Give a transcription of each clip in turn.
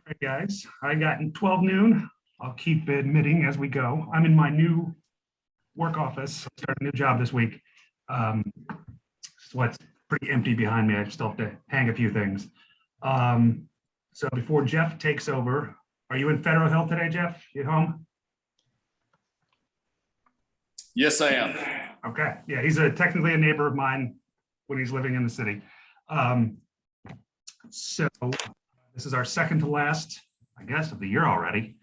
right, guys, I got 12 noon. I'll keep admitting as we go. I'm in my new work office. I started a new job this week. So it's pretty empty behind me. I still have to hang a few things. So before Geoff takes over, are you in Federal Hill today, Geoff? You home? Yes, I am. Okay. Yeah, he's technically a neighbor of mine when he's living in the city. So this is our second to last, I guess, of the year already.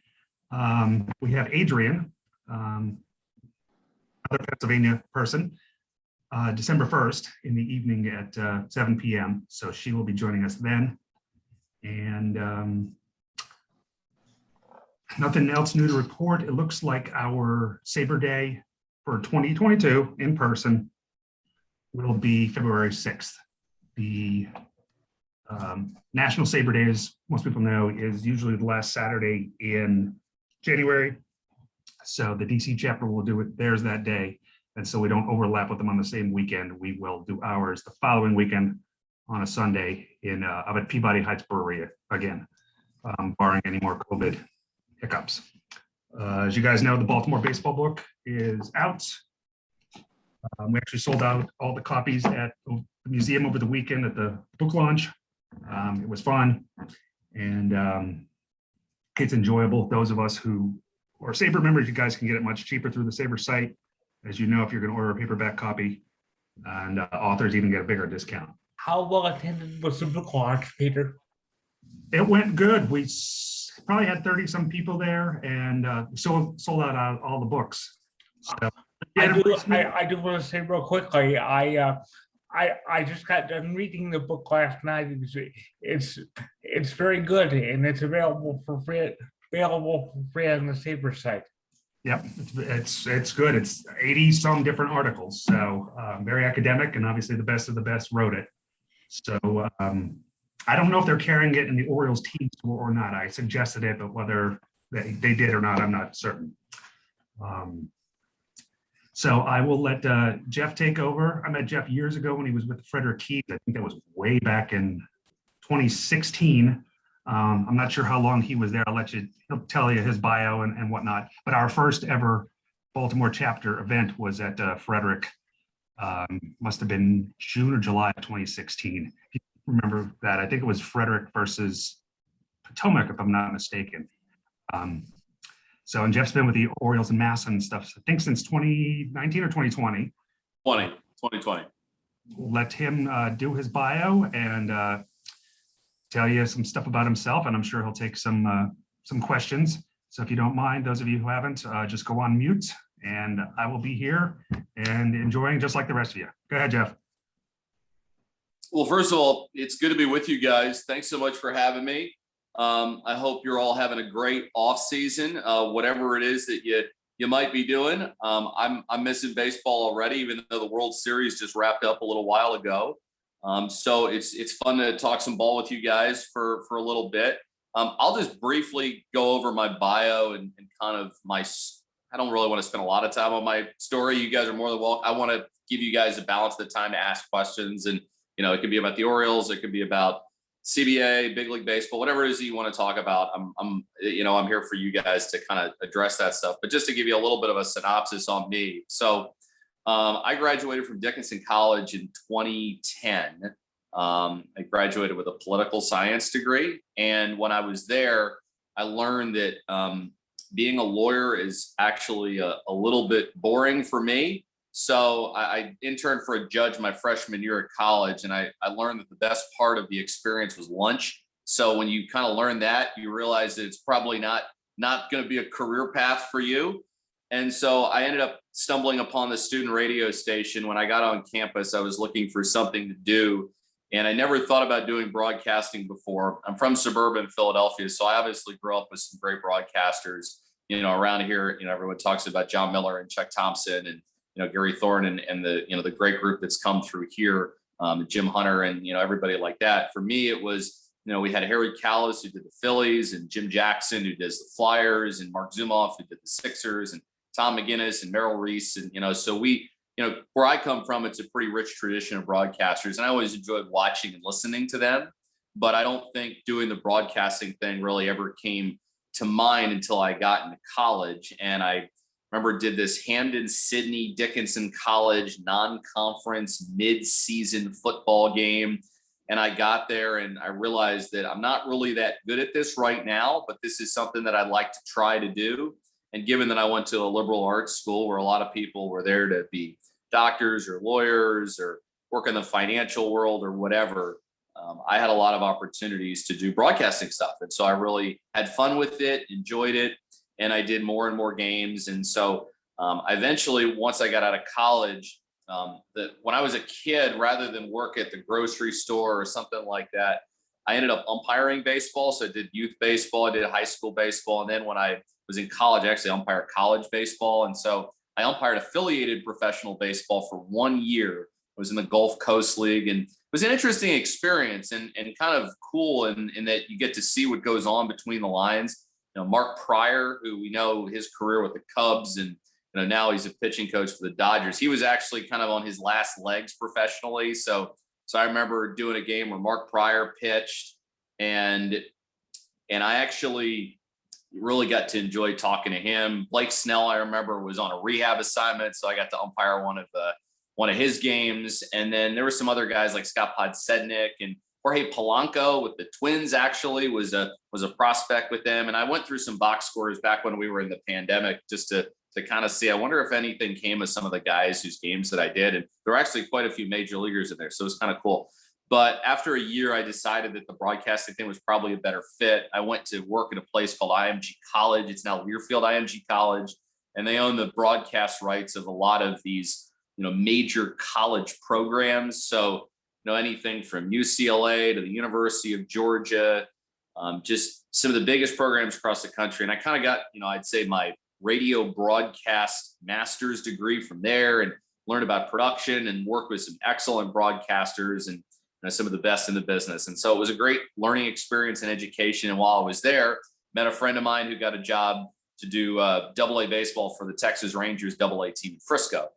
We have Adrian, another Pennsylvania person, December 1st in the evening at 7 p.m. So she will be joining us then. And nothing else new to report. It looks like our SABR Day for 2022 in person will be February 6th. The National SABR Day, as most people know, is usually the last Saturday in January. So the DC chapter will do it theirs that day. And so we don't overlap with them on the same weekend. We will do ours the following weekend on a Sunday in up at Peabody Heights Brewery again, barring any more COVID hiccups. As you guys know, the Baltimore baseball book is out. We actually sold out all the copies at the museum over the weekend at the book launch. It was fun and it's enjoyable. Those of us who are SABR members, you guys can get it much cheaper through the SABR site. As you know, if you're going to order a paperback copy, and authors even get a bigger discount. How well attended was the book launch, Peter? It went good. We probably had 30 some people there and sold out all the books. So, I do want to say real quickly, I just got done reading the book last night. It's very good and it's available for free on the SABR site. Yep, it's good. It's 80 some different articles, so very academic, and obviously the best of the best wrote it. So I don't know if they're carrying it in the Orioles team tour or not. I suggested it, but whether they did or not, I'm not certain. So I will let Geoff take over. I met Geoff years ago when he was with Frederick Keys. I think that was way back in 2016. I'm not sure how long he was there. He'll tell you his bio and whatnot. But our first ever Baltimore chapter event was at Frederick. Must have been June or July of 2016. If you remember that, I think it was Frederick versus Potomac, if I'm not mistaken. And Geoff's been with the Orioles and MASN and stuff, I think since 2019 or 2020. 2020. We'll let him do his bio and tell you some stuff about himself, and I'm sure he'll take some questions. So if you don't mind, those of you who haven't, just go on mute, and I will be here and enjoying just like the rest of you. Go ahead, Geoff. Well, first of all, it's good to be with you guys. Thanks so much for having me. I hope you're all having a great off season, whatever it is that you might be doing. I'm missing baseball already, even though the World Series just wrapped up a little while ago. So it's fun to talk some ball with you guys for a little bit. I'll just briefly go over my bio and kind of I don't really want to spend a lot of time on my story. You guys are more than welcome. I want to give you guys a balance of the time to ask questions, and it could be about the Orioles, it could be about CBA, Big League Baseball, whatever it is that you want to talk about. I'm here for you guys to kind of address that stuff. But just to give you a little bit of a synopsis on me. So I graduated from Dickinson College in 2010. I graduated with a political science degree. And when I was there, I learned that being a lawyer is actually a little bit boring for me. So I interned for a judge my freshman year at college. And I learned that the best part of the experience was lunch. So when you kind of learn that, you realize that it's probably not going to be a career path for you. And so I ended up stumbling upon the student radio station. When I got on campus, I was looking for something to do. And I never thought about doing broadcasting before. I'm from suburban Philadelphia, so I obviously grew up with some great broadcasters. Around here, everyone talks about John Miller and Chuck Thompson and, Gary Thorne and the great group that's come through here, Jim Hunter and, everybody like that. For me, it was, we had Harry Callis who did the Phillies and Jim Jackson who does the Flyers and Mark Zumoff who did the Sixers and Tom McGinnis and Merrill Reese. And, so we, where I come from, it's a pretty rich tradition of broadcasters. And I always enjoyed watching and listening to them. but I don't think doing the broadcasting thing really ever came to mind until I got into college. And I remember did this Hamden Sydney Dickinson College non-conference mid-season football game. And I got there and I realized that I'm not really that good at this right now, but this is something that I'd like to try to do. And given that I went to a liberal arts school where a lot of people were there to be doctors or lawyers or work in the financial world or whatever, I had a lot of opportunities to do broadcasting stuff. And so I really had fun with it, enjoyed it, and I did more and more games. And so eventually, once I got out of college, that when I was a kid, rather than work at the grocery store or something like that, I ended up umpiring baseball. So I did youth baseball, I did high school baseball. And then when I was in college, I actually umpired college baseball. And so I umpired affiliated professional baseball for 1 year. I was in the Gulf Coast League, and it was an interesting experience and kind of cool in that you get to see what goes on between the lines. You know, Mark Pryor, who we know his career with the Cubs, and now he's a pitching coach for the Dodgers. He was actually kind of on his last legs professionally. So I remember doing a game where Mark Pryor pitched, and I actually really got to enjoy talking to him. Blake Snell, I remember, was on a rehab assignment, so I got to umpire one of his games. And then there were some other guys like Scott Podsednik and Jorge Polanco with the Twins. Actually, was a prospect with them. And I went through some box scores back when we were in the pandemic just to kind of see. I wonder if anything came of some of the guys whose games that I did. And there were actually quite a few major leaguers in there, so it was kind of cool. But after a year, I decided that the broadcasting thing was probably a better fit. I went to work at a place called IMG College. It's now Learfield IMG College, and they own the broadcast rights of a lot of these, major college programs. So, anything from UCLA to the University of Georgia, just some of the biggest programs across the country. And I kind of got, I'd say my radio broadcast master's degree from there, and learned about production and worked with some excellent broadcasters and some of the best in the business. And so it was a great learning experience and education. And while I was there, met a friend of mine who got a job to do AA baseball for the Texas Rangers AA team in Frisco.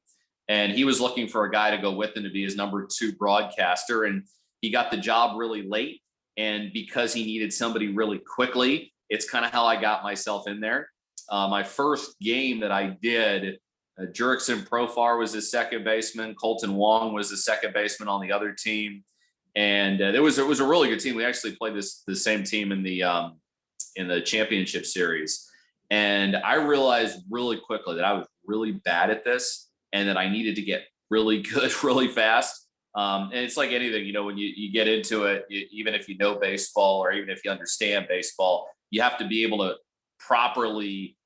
And he was looking for a guy to go with him to be his number 2 broadcaster. And he got the job really late. And because he needed somebody really quickly, it's kind of how I got myself in there. My first game that I did, Jurickson Profar was the second baseman. Colton Wong was the second baseman on the other team. And it was a really good team. We actually played the same team in the championship series. And I realized really quickly that I was really bad at this and that I needed to get really good really fast. And it's like anything, when you get into it, even if you know baseball or even if you understand baseball, you have to be able to properly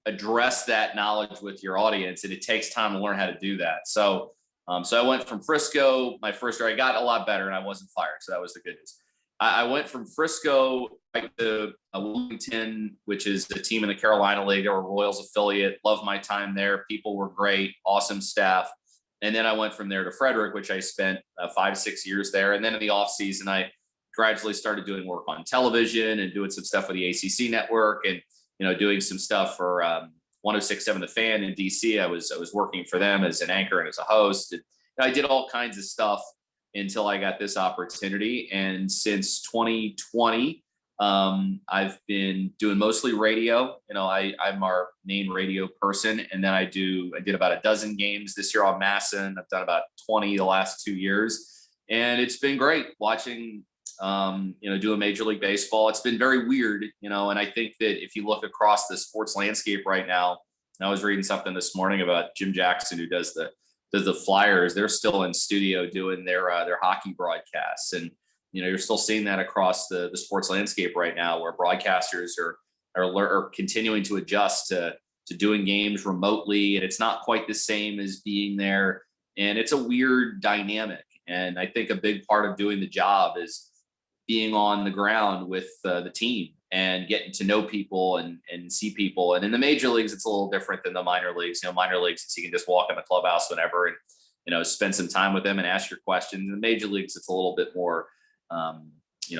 address that knowledge with your audience. And it takes time to learn how to do that. So I went from Frisco, my first year. I got a lot better and I wasn't fired. So that was the good news. I went from Frisco right to Wilmington, which is the team in the Carolina League. They were a Royals affiliate. Loved my time there. People were great, awesome staff. And then I went from there to Frederick, which I spent 5-6 years there. And then in the off season, I gradually started doing work on television and doing some stuff with the ACC network and, doing some stuff for 106.7 The Fan in DC. I was working for them as an anchor and as a host. And I did all kinds of stuff until I got this opportunity. And since 2020, I've been doing mostly radio. I'm our main radio person. And then I did about a dozen games this year on MASN. I've done about 20 the last 2 years. And it's been great watching, doing Major League Baseball. It's been very weird, and I think that if you look across the sports landscape right now, and I was reading something this morning about Jim Jackson, who does the Flyers. They're still in studio doing their hockey broadcasts. And, you're still seeing that across the sports landscape right now, where broadcasters are continuing to adjust to doing games remotely. And it's not quite the same as being there. And it's a weird dynamic. And I think a big part of doing the job is being on the ground with the team and getting to know people and see people. And in the major leagues, it's a little different than the minor leagues. Minor leagues, you can just walk in the clubhouse whenever and, spend some time with them and ask your questions. In the major leagues, it's a little bit more,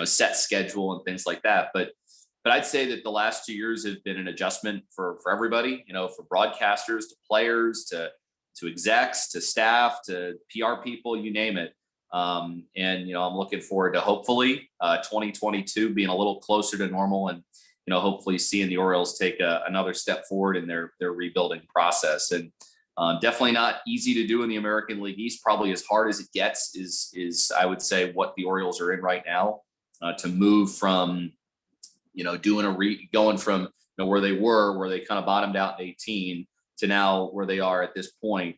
set schedule and things like that. But I'd say that the last 2 years have been an adjustment for everybody, for broadcasters to players to execs to staff to PR people, you name it. And, I'm looking forward to hopefully 2022 being a little closer to normal and, hopefully seeing the Orioles take another step forward in their rebuilding process. And definitely not easy to do in the American League East, probably as hard as it gets is I would say what the Orioles are in right now, to move from, going from where they were, where they kind of bottomed out in 18 to now where they are at this point,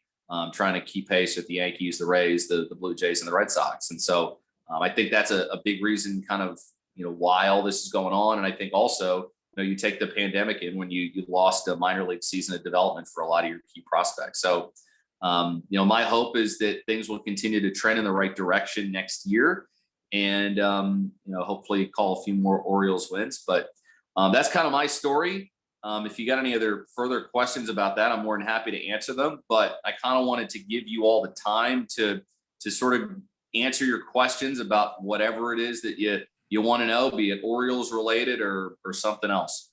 trying to keep pace with the Yankees, the Rays, the Blue Jays, and the Red Sox. And so I think that's a big reason kind of, why all this is going on. And I think also, you take the pandemic in when you lost a minor league season of development for a lot of your key prospects. So, my hope is that things will continue to trend in the right direction next year and, hopefully call a few more Orioles wins. But that's kind of my story. If you got any other further questions about that, I'm more than happy to answer them. But I kind of wanted to give you all the time to sort of answer your questions about whatever it is that you want to know, be it Orioles related or something else.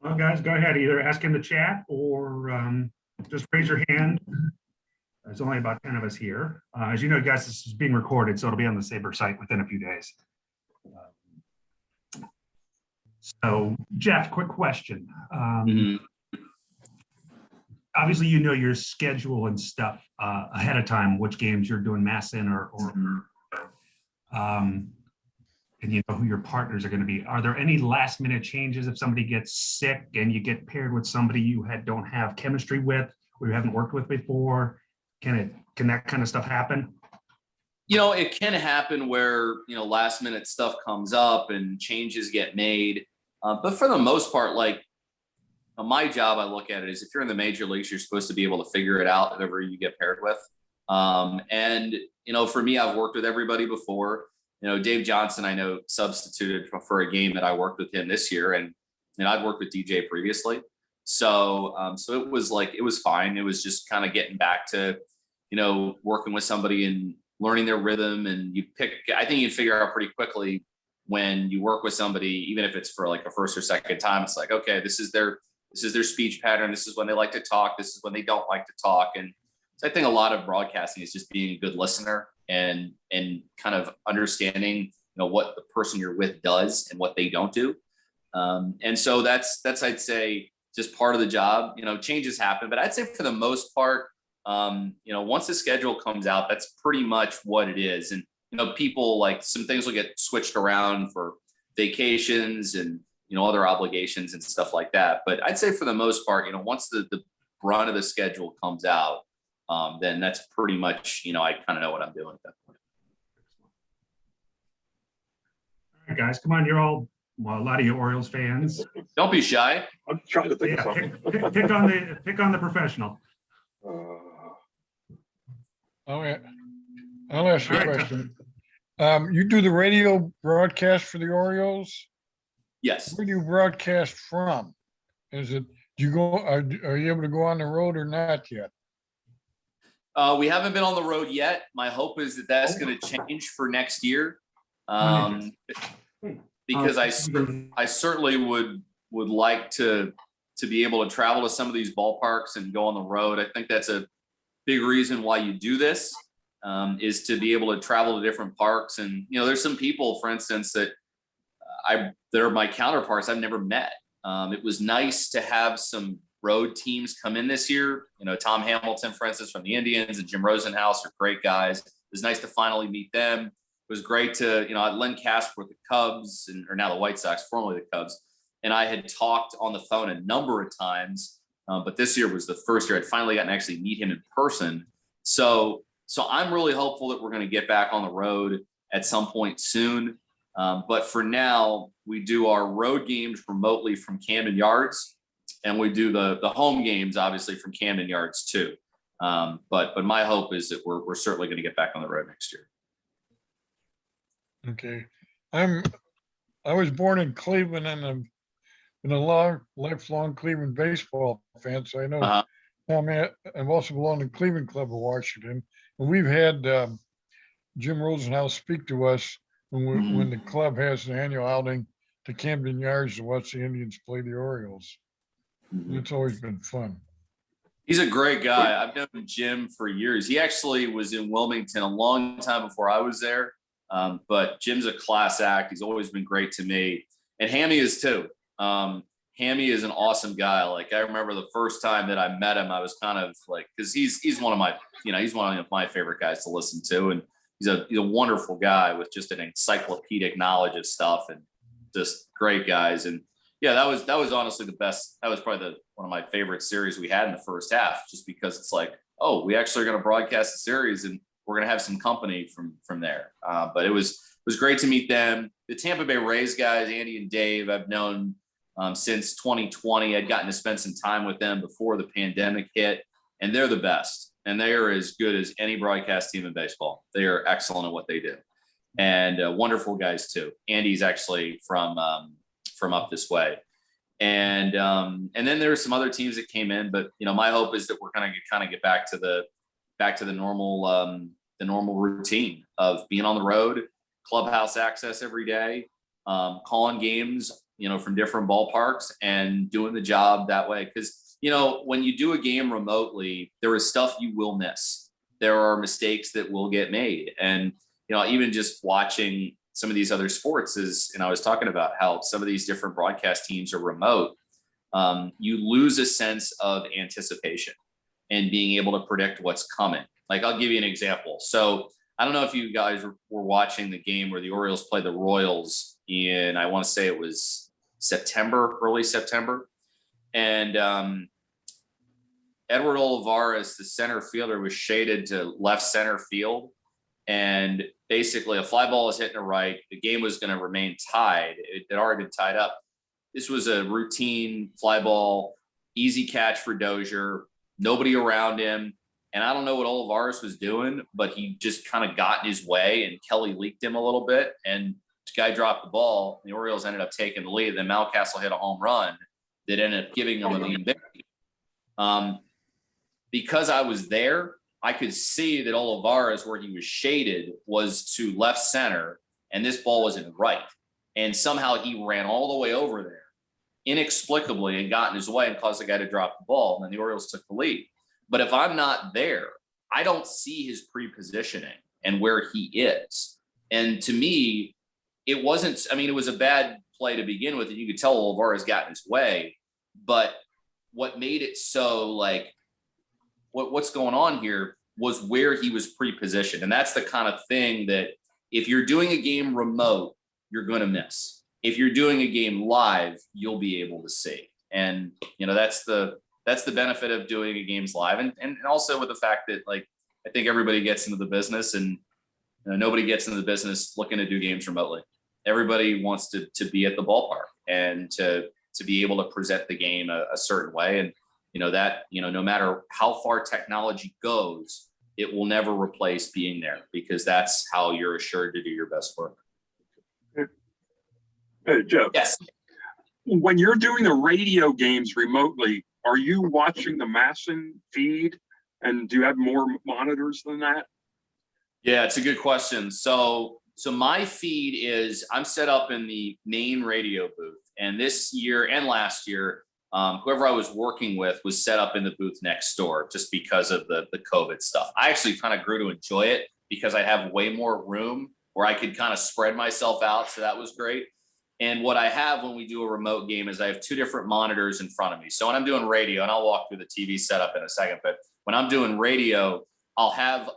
Well, guys, go ahead. Either ask in the chat or just raise your hand. There's only about 10 of us here. As you know, guys, this is being recorded, so it'll be on the SABR site within a few days. So, Geoff, quick question. Obviously, your schedule and stuff ahead of time, which games you're doing MASN or and you know who your partners are going to be. Are there any last minute changes if somebody gets sick and you get paired with somebody you don't have chemistry with or you haven't worked with before? Can that kind of stuff happen? It can happen where, last minute stuff comes up and changes get made. But for the most part, like my job, I look at it is if you're in the major leagues, you're supposed to be able to figure it out whoever you get paired with. And, for me, I've worked with everybody before. Dave Johnson, I know, substituted for a game that I worked with him this year. And I'd worked with DJ previously. So it was fine. It was just kind of getting back to, working with somebody and learning their rhythm. And I think you figure out pretty quickly when you work with somebody, even if it's for like a first or second time, it's like, okay, this is their speech pattern. This is when they like to talk. This is when they don't like to talk. And so I think a lot of broadcasting is just being a good listener and kind of understanding, what the person you're with does and what they don't do. And so that's I'd say just part of the job. Changes happen, but I'd say for the most part, once the schedule comes out, that's pretty much what it is. And people, like, some things will get switched around for vacations and other obligations and stuff like that. But I'd say for the most part, once the brunt of the schedule comes out, then that's pretty much, I kind of know what I'm doing at that point. All right, guys, come on. You're all, a lot of you Orioles fans. Don't be shy. I'm trying to think of something. Pick on the professional. I'll ask you a question. You do the radio broadcast for the Orioles? Yes. Where do you broadcast from? Is it, do you go, are you able to go on the road or not yet? We haven't been on the road yet. My hope is that that's going to change for next year. Because I certainly would like to be able to travel to some of these ballparks and go on the road. I think that's a big reason why you do this, is to be able to travel to different parks. And, there's some people, for instance, that are my counterparts I've never met. It was nice to have some road teams come in this year. Tom Hamilton, for instance, from the Indians, and Jim Rosenhaus are great guys. It was nice to finally meet them. It was great to, Len Casper with the Cubs, or now the White Sox, formerly the Cubs. And I had talked on the phone a number of times, but this year was the first year I'd finally gotten to actually meet him in person. So I'm really hopeful that we're going to get back on the road at some point soon. But for now, we do our road games remotely from Camden Yards, and we do the home games, obviously, from Camden Yards too. But my hope is that we're certainly going to get back on the road next year. Okay. I was born in Cleveland, and I'm been a lifelong Cleveland baseball fan. So I know, I've also belonged to Cleveland Club of Washington, and we've had Jim Rosenhaus speak to us when the club has an annual outing to Camden Yards to watch the Indians play the Orioles. It's always been fun. He's a great guy. I've known Jim for years. He actually was in Wilmington a long time before I was there. But Jim's a class act. He's always been great to me. And Hammy is too. Hammy is an awesome guy. Like I remember the first time that I met him, I was kind of like, because he's one of my, he's one of my favorite guys to listen to. And he's a wonderful guy with just an encyclopedic knowledge of stuff and just great guys. And yeah, that was honestly the best. That was probably one of my favorite series we had in the first half, just because it's like, oh, we actually are going to broadcast a series and we're going to have some company from there. But it was great to meet them. The Tampa Bay Rays guys, Andy and Dave, I've known since 2020. I'd gotten to spend some time with them before the pandemic hit, and they're the best. And they are as good as any broadcast team in baseball. They are excellent at what they do, and wonderful guys too. Andy's actually from up this way. And then there were some other teams that came in, but my hope is that we're kind of get back to the normal routine of being on the road, clubhouse access every day, calling games, from different ballparks and doing the job that way. Because, when you do a game remotely, there is stuff you will miss. There are mistakes that will get made. And, even just watching some of these other sports I was talking about how some of these different broadcast teams are remote. You lose a sense of anticipation and being able to predict what's coming. Like, I'll give you an example. So I don't know if you guys were watching the game where the Orioles played the Royals in, I want to say it was early September. And Edward Olivares, the center fielder, was shaded to left center field. And basically a fly ball was hitting to right. The game was going to remain tied. It had already been tied up. This was a routine fly ball, easy catch for Dozier, nobody around him. And I don't know what Olivares was doing, but he just kind of got in his way, and Kelly leaked him a little bit. And the guy dropped the ball. The Orioles ended up taking the lead. Then Mountcastle hit a home run that ended up giving them the lead victory. Because I was there, I could see that Olivares, where he was shaded, was to left center, and this ball was in right. And somehow he ran all the way over there inexplicably and got in his way and caused the guy to drop the ball. And then the Orioles took the lead. But if I'm not there, I don't see his pre-positioning and where he is. And to me, it was a bad play to begin with, and you could tell Olivares got in his way. But what made it so like, what's going on here was where he was pre-positioned. And that's the kind of thing that if you're doing a game remote, you're going to miss. If you're doing a game live, you'll be able to see. And, that's the benefit of doing a games live. And also with the fact that, like, I think everybody gets into the business, and nobody gets into the business looking to do games remotely. Everybody wants to be at the ballpark and to be able to present the game a certain way. And, no matter how far technology goes, it will never replace being there, because that's how you're assured to do your best work. Hey, Geoff. Yes. When you're doing the radio games remotely, are you watching the MASN feed? And do you have more monitors than that? Yeah, it's a good question. So my feed is, I'm set up in the main radio booth. And this year and last year, whoever I was working with was set up in the booth next door, just because of the COVID stuff. I actually kind of grew to enjoy it because I have way more room where I could kind of spread myself out. So that was great. And what I have when we do a remote game is I have two different monitors in front of me. So when I'm doing radio, and I'll walk through the TV setup in a second, but when I'm doing radio, I'll have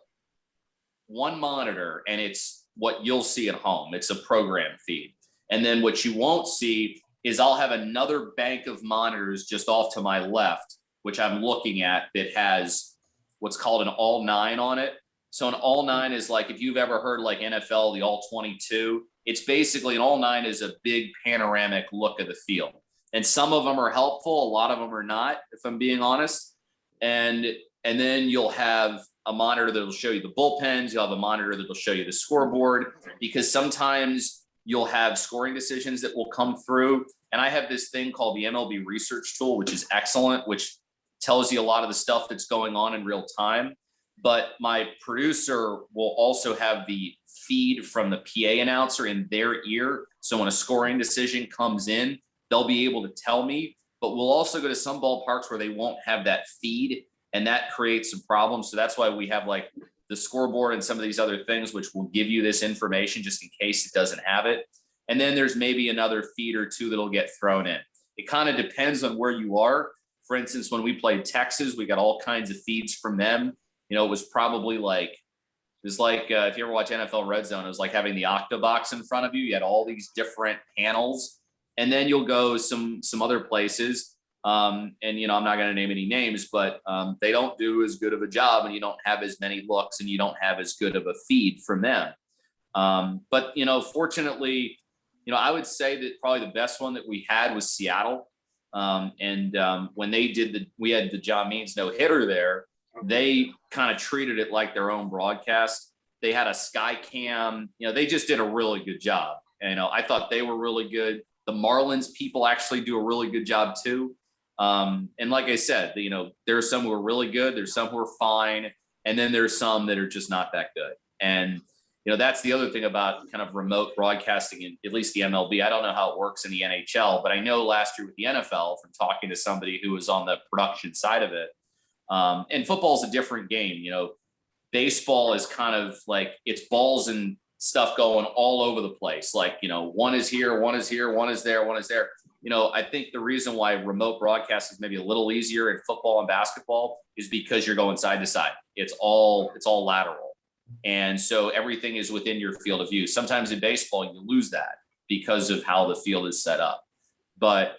one monitor, and it's what you'll see at home. It's a program feed. And then what you won't see is I'll have another bank of monitors just off to my left, which I'm looking at, that has what's called an all 9 on it. So an all 9 is like, if you've ever heard like NFL, the all 22, it's basically an all 9 is a big panoramic look of the field. And some of them are helpful. A lot of them are not, if I'm being honest. And then you'll have a monitor that will show you the bullpens. You'll have a monitor that will show you the scoreboard, because sometimes you'll have scoring decisions that will come through. And I have this thing called the MLB research tool, which is excellent, which tells you a lot of the stuff that's going on in real time. But my producer will also have the feed from the PA announcer in their ear. So when a scoring decision comes in, they'll be able to tell me. But we'll also go to some ballparks where they won't have that feed and that creates some problems. So that's why we have like the scoreboard and some of these other things, which will give you this information just in case it doesn't have it. And then there's maybe another feed or two that'll get thrown in. It kind of depends on where you are. For instance, when we played Texas, we got all kinds of feeds from them. You know, it was probably like, if you ever watch NFL Red Zone, it was like having the Octobox in front of you. You had all these different panels, and then you'll go some other places. And, you know, I'm not going to name any names, but they don't do as good of a job, and you don't have as many looks, and you don't have as good of a feed from them. But, you know, fortunately, you know, I would say that probably the best one that we had was Seattle. When they did we had the John Means no hitter there, they kind of treated it like their own broadcast. They had a sky cam, you know, they just did a really good job. And, you know, I thought they were really good. The Marlins people actually do a really good job too. And like I said, you know, there's some who are really good. There's some who are fine. And then there's some that are just not that good. And, you know, that's the other thing about kind of remote broadcasting, in at least the MLB. I don't know how it works in the NHL, but I know last year with the NFL, from talking to somebody who was on the production side of it, and football is a different game. You know, baseball is kind of like it's balls and stuff going all over the place. Like, you know, one is here, one is here, one is there, one is there. You know, I think the reason why remote broadcast is maybe a little easier in football and basketball is because you're going side to side. It's all lateral. And so everything is within your field of view. Sometimes in baseball, you lose that because of how the field is set up. But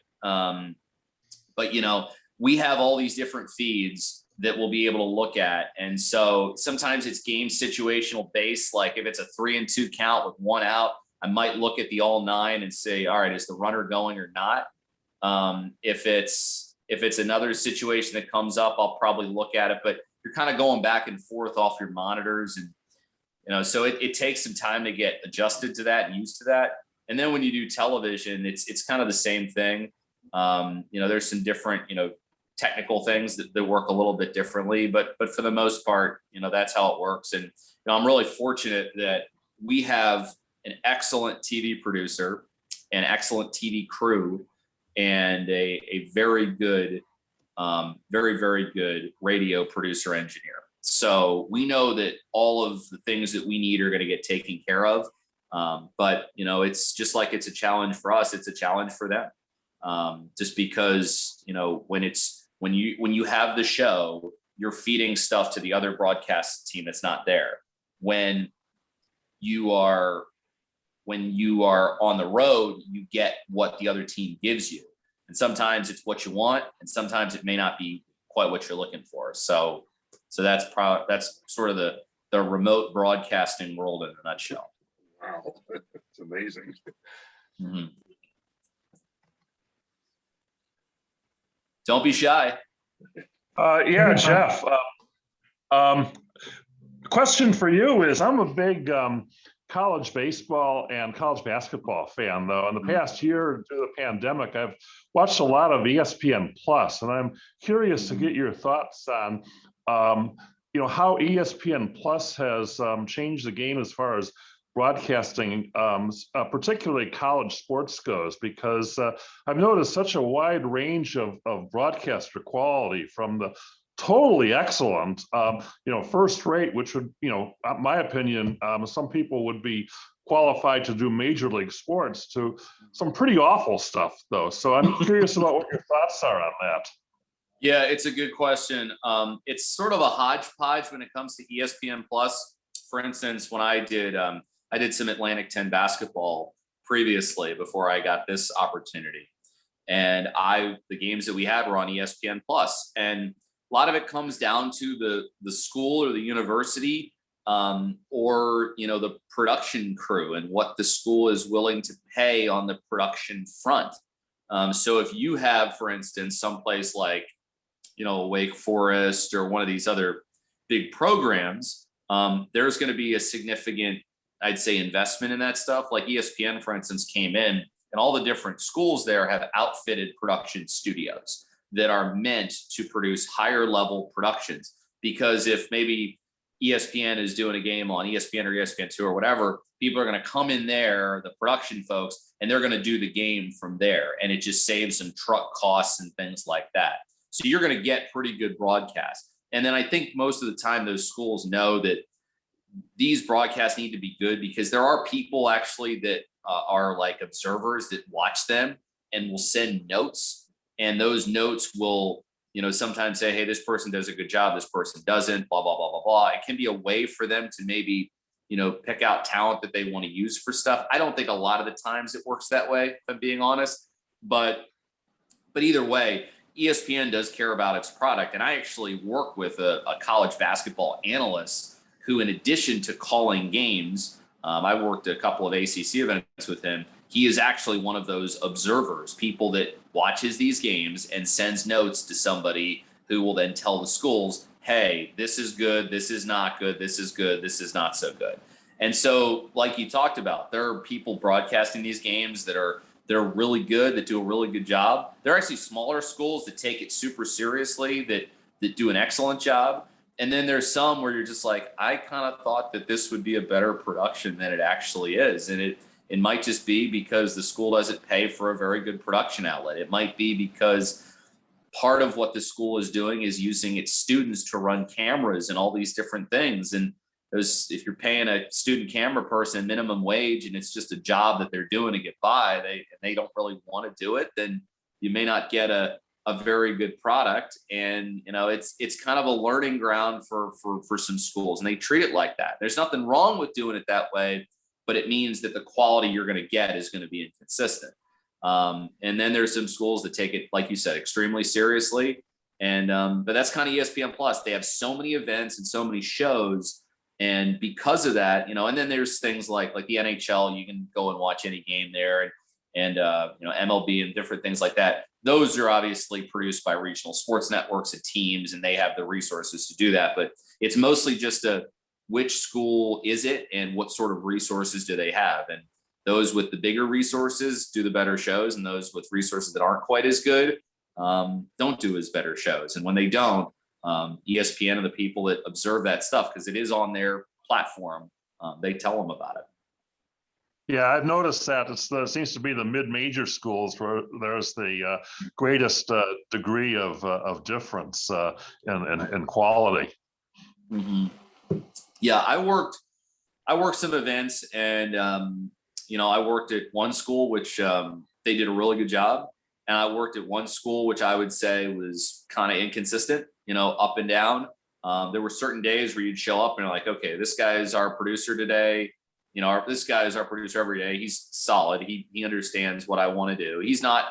you know, we have all these different feeds that we'll be able to look at. And so sometimes it's game situational based. Like if it's a 3-2 count with one out, I might look at the all 9 and say, all right, is the runner going or not? If it's another situation that comes up, I'll probably look at it, but you're kind of going back and forth off your monitors. And, you know, so it takes some time to get adjusted to that and used to that. And then when you do television, it's kind of the same thing. You know, there's some different, you know, technical things that work a little bit differently, but for the most part, you know, that's how it works. And, you know, I'm really fortunate that we have an excellent TV producer, an excellent TV crew, and a very good, very, very good radio producer engineer. So we know that all of the things that we need are going to get taken care of. But, you know, it's just like it's a challenge for us. It's a challenge for them. Just because, you know, when you have the show, you're feeding stuff to the other broadcast team that's not there. When you are on the road, you get what the other team gives you. And sometimes it's what you want, and sometimes it may not be quite what you're looking for. So that's sort of the remote broadcasting world in a nutshell. Wow, it's amazing. Mm-hmm. Don't be shy. Yeah, Geoff. Question for you is, I'm a big college baseball and college basketball fan, though. In the past year, due to the pandemic, I've watched a lot of ESPN Plus, and I'm curious to get your thoughts on, you know, how ESPN Plus has changed the game as far as broadcasting, particularly college sports goes, because I've noticed such a wide range of broadcaster quality, from the totally excellent, you know, first rate, which would, you know, my opinion, some people would be qualified to do major league sports, to some pretty awful stuff, though. So I'm curious about what your thoughts are on that. Yeah, it's a good question. It's sort of a hodgepodge when it comes to ESPN Plus. For instance, when I did some Atlantic 10 basketball previously before I got this opportunity, and the games that we had were on ESPN Plus, and a lot of it comes down to the school or the university, or, you know, the production crew and what the school is willing to pay on the production front. So if you have, for instance, someplace like, you know, Wake Forest or one of these other big programs, there's going to be a significant, I'd say, investment in that stuff. Like ESPN, for instance, came in, and all the different schools there have outfitted production studios that are meant to produce higher level productions. Because if maybe ESPN is doing a game on ESPN or ESPN2 or whatever, people are going to come in there, the production folks, and they're going to do the game from there. And it just saves some truck costs and things like that. So you're going to get pretty good broadcast. And then I think most of the time those schools know that these broadcasts need to be good because there are people actually that are like observers that watch them and will send notes. And those notes will, sometimes say, hey, this person does a good job, this person doesn't, blah, blah, blah, blah, blah. It can be a way for them to maybe, pick out talent that they want to use for stuff. I don't think a lot of the times it works that way, if I'm being honest. But either way, ESPN does care about its product. And I actually work with a college basketball analyst who, in addition to calling games, I worked a couple of ACC events with him. He is actually one of those observers, people that watches these games and sends notes to somebody who will then tell the schools, hey, this is good, this is not good, this is good, this is not so good. And so, like you talked about, there are people broadcasting these games they're really good, that do a really good job. There are actually smaller schools that take it super seriously, that do an excellent job. And then there's some where you're just like, I kind of thought that this would be a better production than it actually is. And it might just be because the school doesn't pay for a very good production outlet. It might be because part of what the school is doing is using its students to run cameras and all these different things. And if you're paying a student camera person minimum wage and it's just a job that they're doing to get by, they don't really want to do it, then you may not get a very good product. And it's kind of a learning ground for some schools, and they treat it like that. There's nothing wrong with doing it that way, but it means that the quality you're going to get is going to be inconsistent. And then there's some schools that take it, like you said, extremely seriously. And but that's kind of ESPN Plus. They have so many events and so many shows, and because of that, and then there's things like the NHL. You can go and watch any game there, and MLB and different things like that. Those are obviously produced by regional sports networks and teams, and they have the resources to do that. But it's mostly just which school is it and what sort of resources do they have? And those with the bigger resources do the better shows, and those with resources that aren't quite as good don't do as better shows. And when they don't, ESPN and the people that observe that stuff, because it is on their platform, they tell them about it. Yeah, I've noticed that it seems to be the mid-major schools where there's the greatest degree of difference in quality. Mm-hmm. Yeah, I worked some events, and I worked at one school which they did a really good job, and I worked at one school which I would say was kind of inconsistent, up and down. There were certain days where you'd show up and you're like, okay, this guy is our producer today. This guy is our producer every day. He's solid. He understands what I want to do. He's not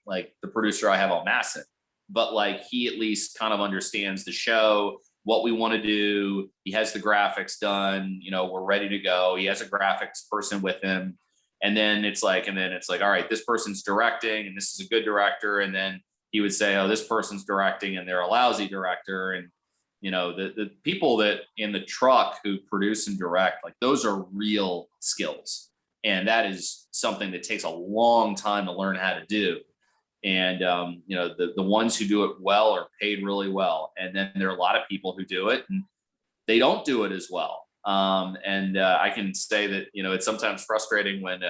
like the producer I have on MASN, but like he at least kind of understands the show, what we want to do. He has the graphics done. We're ready to go. He has a graphics person with him. And then it's like, all right, this person's directing and this is a good director. And then he would say, oh, this person's directing and they're a lousy director. And the people that in the truck who produce and direct, like those are real skills. And that is something that takes a long time to learn how to do. And, the ones who do it well are paid really well. And then there are a lot of people who do it and they don't do it as well. I can say that, it's sometimes frustrating when,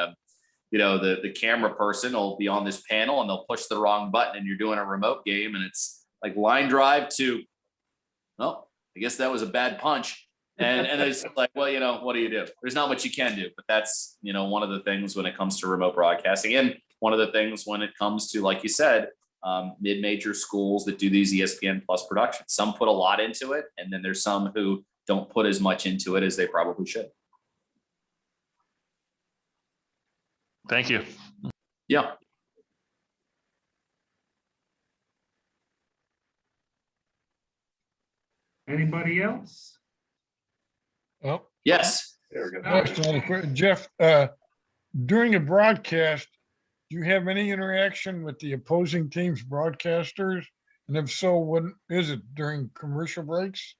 the camera person will be on this panel and they'll push the wrong button and you're doing a remote game and it's like line drive to, well, I guess that was a bad punch. And it's like, well, what do you do? There's not much you can do, but that's, one of the things when it comes to remote broadcasting, and one of the things when it comes to, like you said, mid-major schools that do these ESPN Plus productions. Some put a lot into it, and then there's some who don't put as much into it as they probably should. Thank you. Yeah. Anybody else? Oh, Yes. There we go. next another question. Jeff, during a broadcast, do you have any interaction with the opposing team's broadcasters? And if so, what is it during commercial breaks?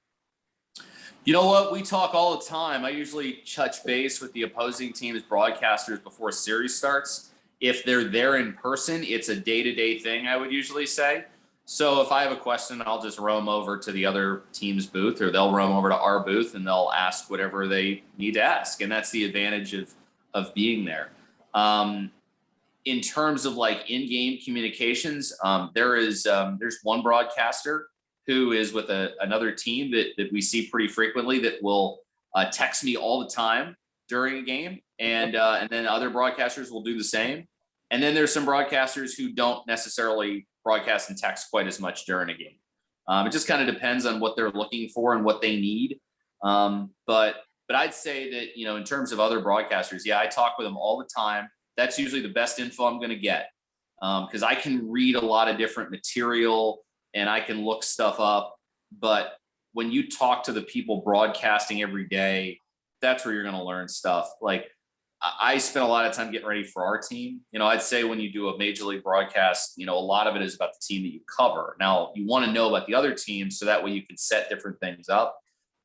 You know what? We talk all the time. I usually touch base with the opposing team's broadcasters before a series starts. If they're there in person, it's a day-to-day thing, I would usually say. So if I have a question, I'll just roam over to the other team's booth, or they'll roam over to our booth and they'll ask whatever they need to ask. And that's the advantage of being there. In terms of like in-game communications, there's one broadcaster who is with another team that we see pretty frequently that will text me all the time during a game. And then other broadcasters will do the same. And then there's some broadcasters who don't necessarily broadcast and text quite as much during a game. It just kind of depends on what they're looking for and what they need. But I'd say that, you know, in terms of other broadcasters, yeah, I talk with them all the time. That's usually the best info I'm going to get, because I can read a lot of different material and I can look stuff up. But when you talk to the people broadcasting every day, that's where you're going to learn stuff. Like, I spent a lot of time getting ready for our team. You know, I'd say when you do a major league broadcast, you know, a lot of it is about the team that you cover. Now, you want to know about the other teams so that way you can set different things up.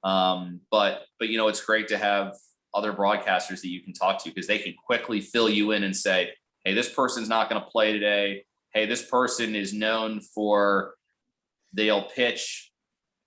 But you know, it's great to have other broadcasters that you can talk to, because they can quickly fill you in and say, hey, this person's not going to play today. Hey, this person is known for, they'll pitch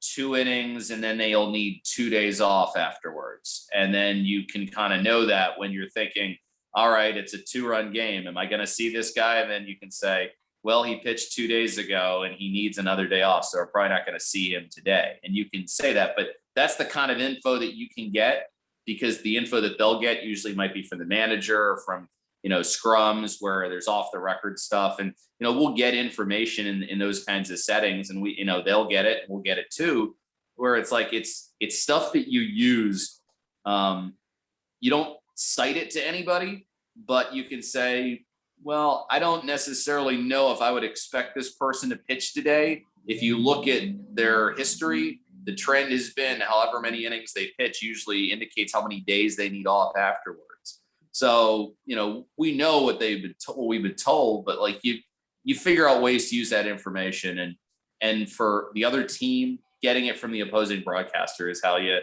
2 innings and then they'll need 2 days off afterwards. And then you can kind of know that when you're thinking, all right, it's a 2-run game. Am I going to see this guy? And then you can say, well, he pitched 2 days ago and he needs another day off, so we're probably not going to see him today. And you can say that, but that's the kind of info that you can get, because the info that they'll get usually might be from the manager or from, you know, scrums where there's off the record stuff. And, you know, we'll get information in those kinds of settings, and we, you know, they'll get it and we'll get it too, where it's like, it's stuff that you use. You don't cite it to anybody, but you can say, well, I don't necessarily know if I would expect this person to pitch today. If you look at their history, the trend has been however many innings they pitch usually indicates how many days they need off afterwards. So, you know, we know what we've been told, but like you figure out ways to use that information, and for the other team, getting it from the opposing broadcaster is how you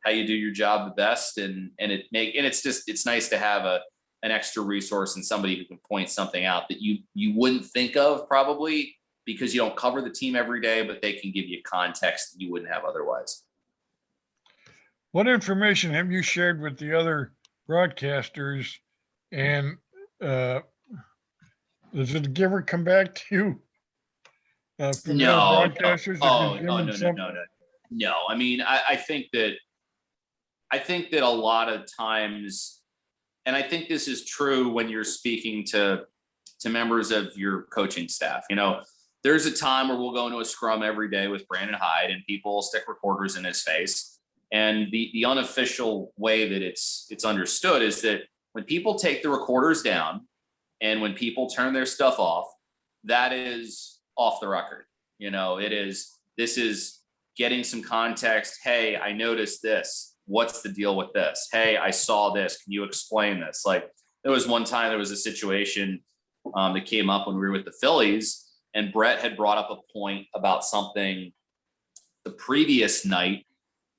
do your job the best. And it's nice to have an extra resource and somebody who can point something out that you wouldn't think of probably because you don't cover the team every day, but they can give you context that you wouldn't have otherwise. What information have you shared with the other broadcasters, and does it ever come back to you? From the other broadcasters? No. I mean, I think that a lot of times, and I think this is true when you're speaking to members of your coaching staff. You know, there's a time where we'll go into a scrum every day with Brandon Hyde and people will stick recorders in his face. And the unofficial way that it's understood is that when people take the recorders down and when people turn their stuff off, that is off the record. You know, this is getting some context. Hey, I noticed this. What's the deal with this? Hey, I saw this. Can you explain this? Like, there was one time there was a situation that came up when we were with the Phillies, and Brett had brought up a point about something the previous night,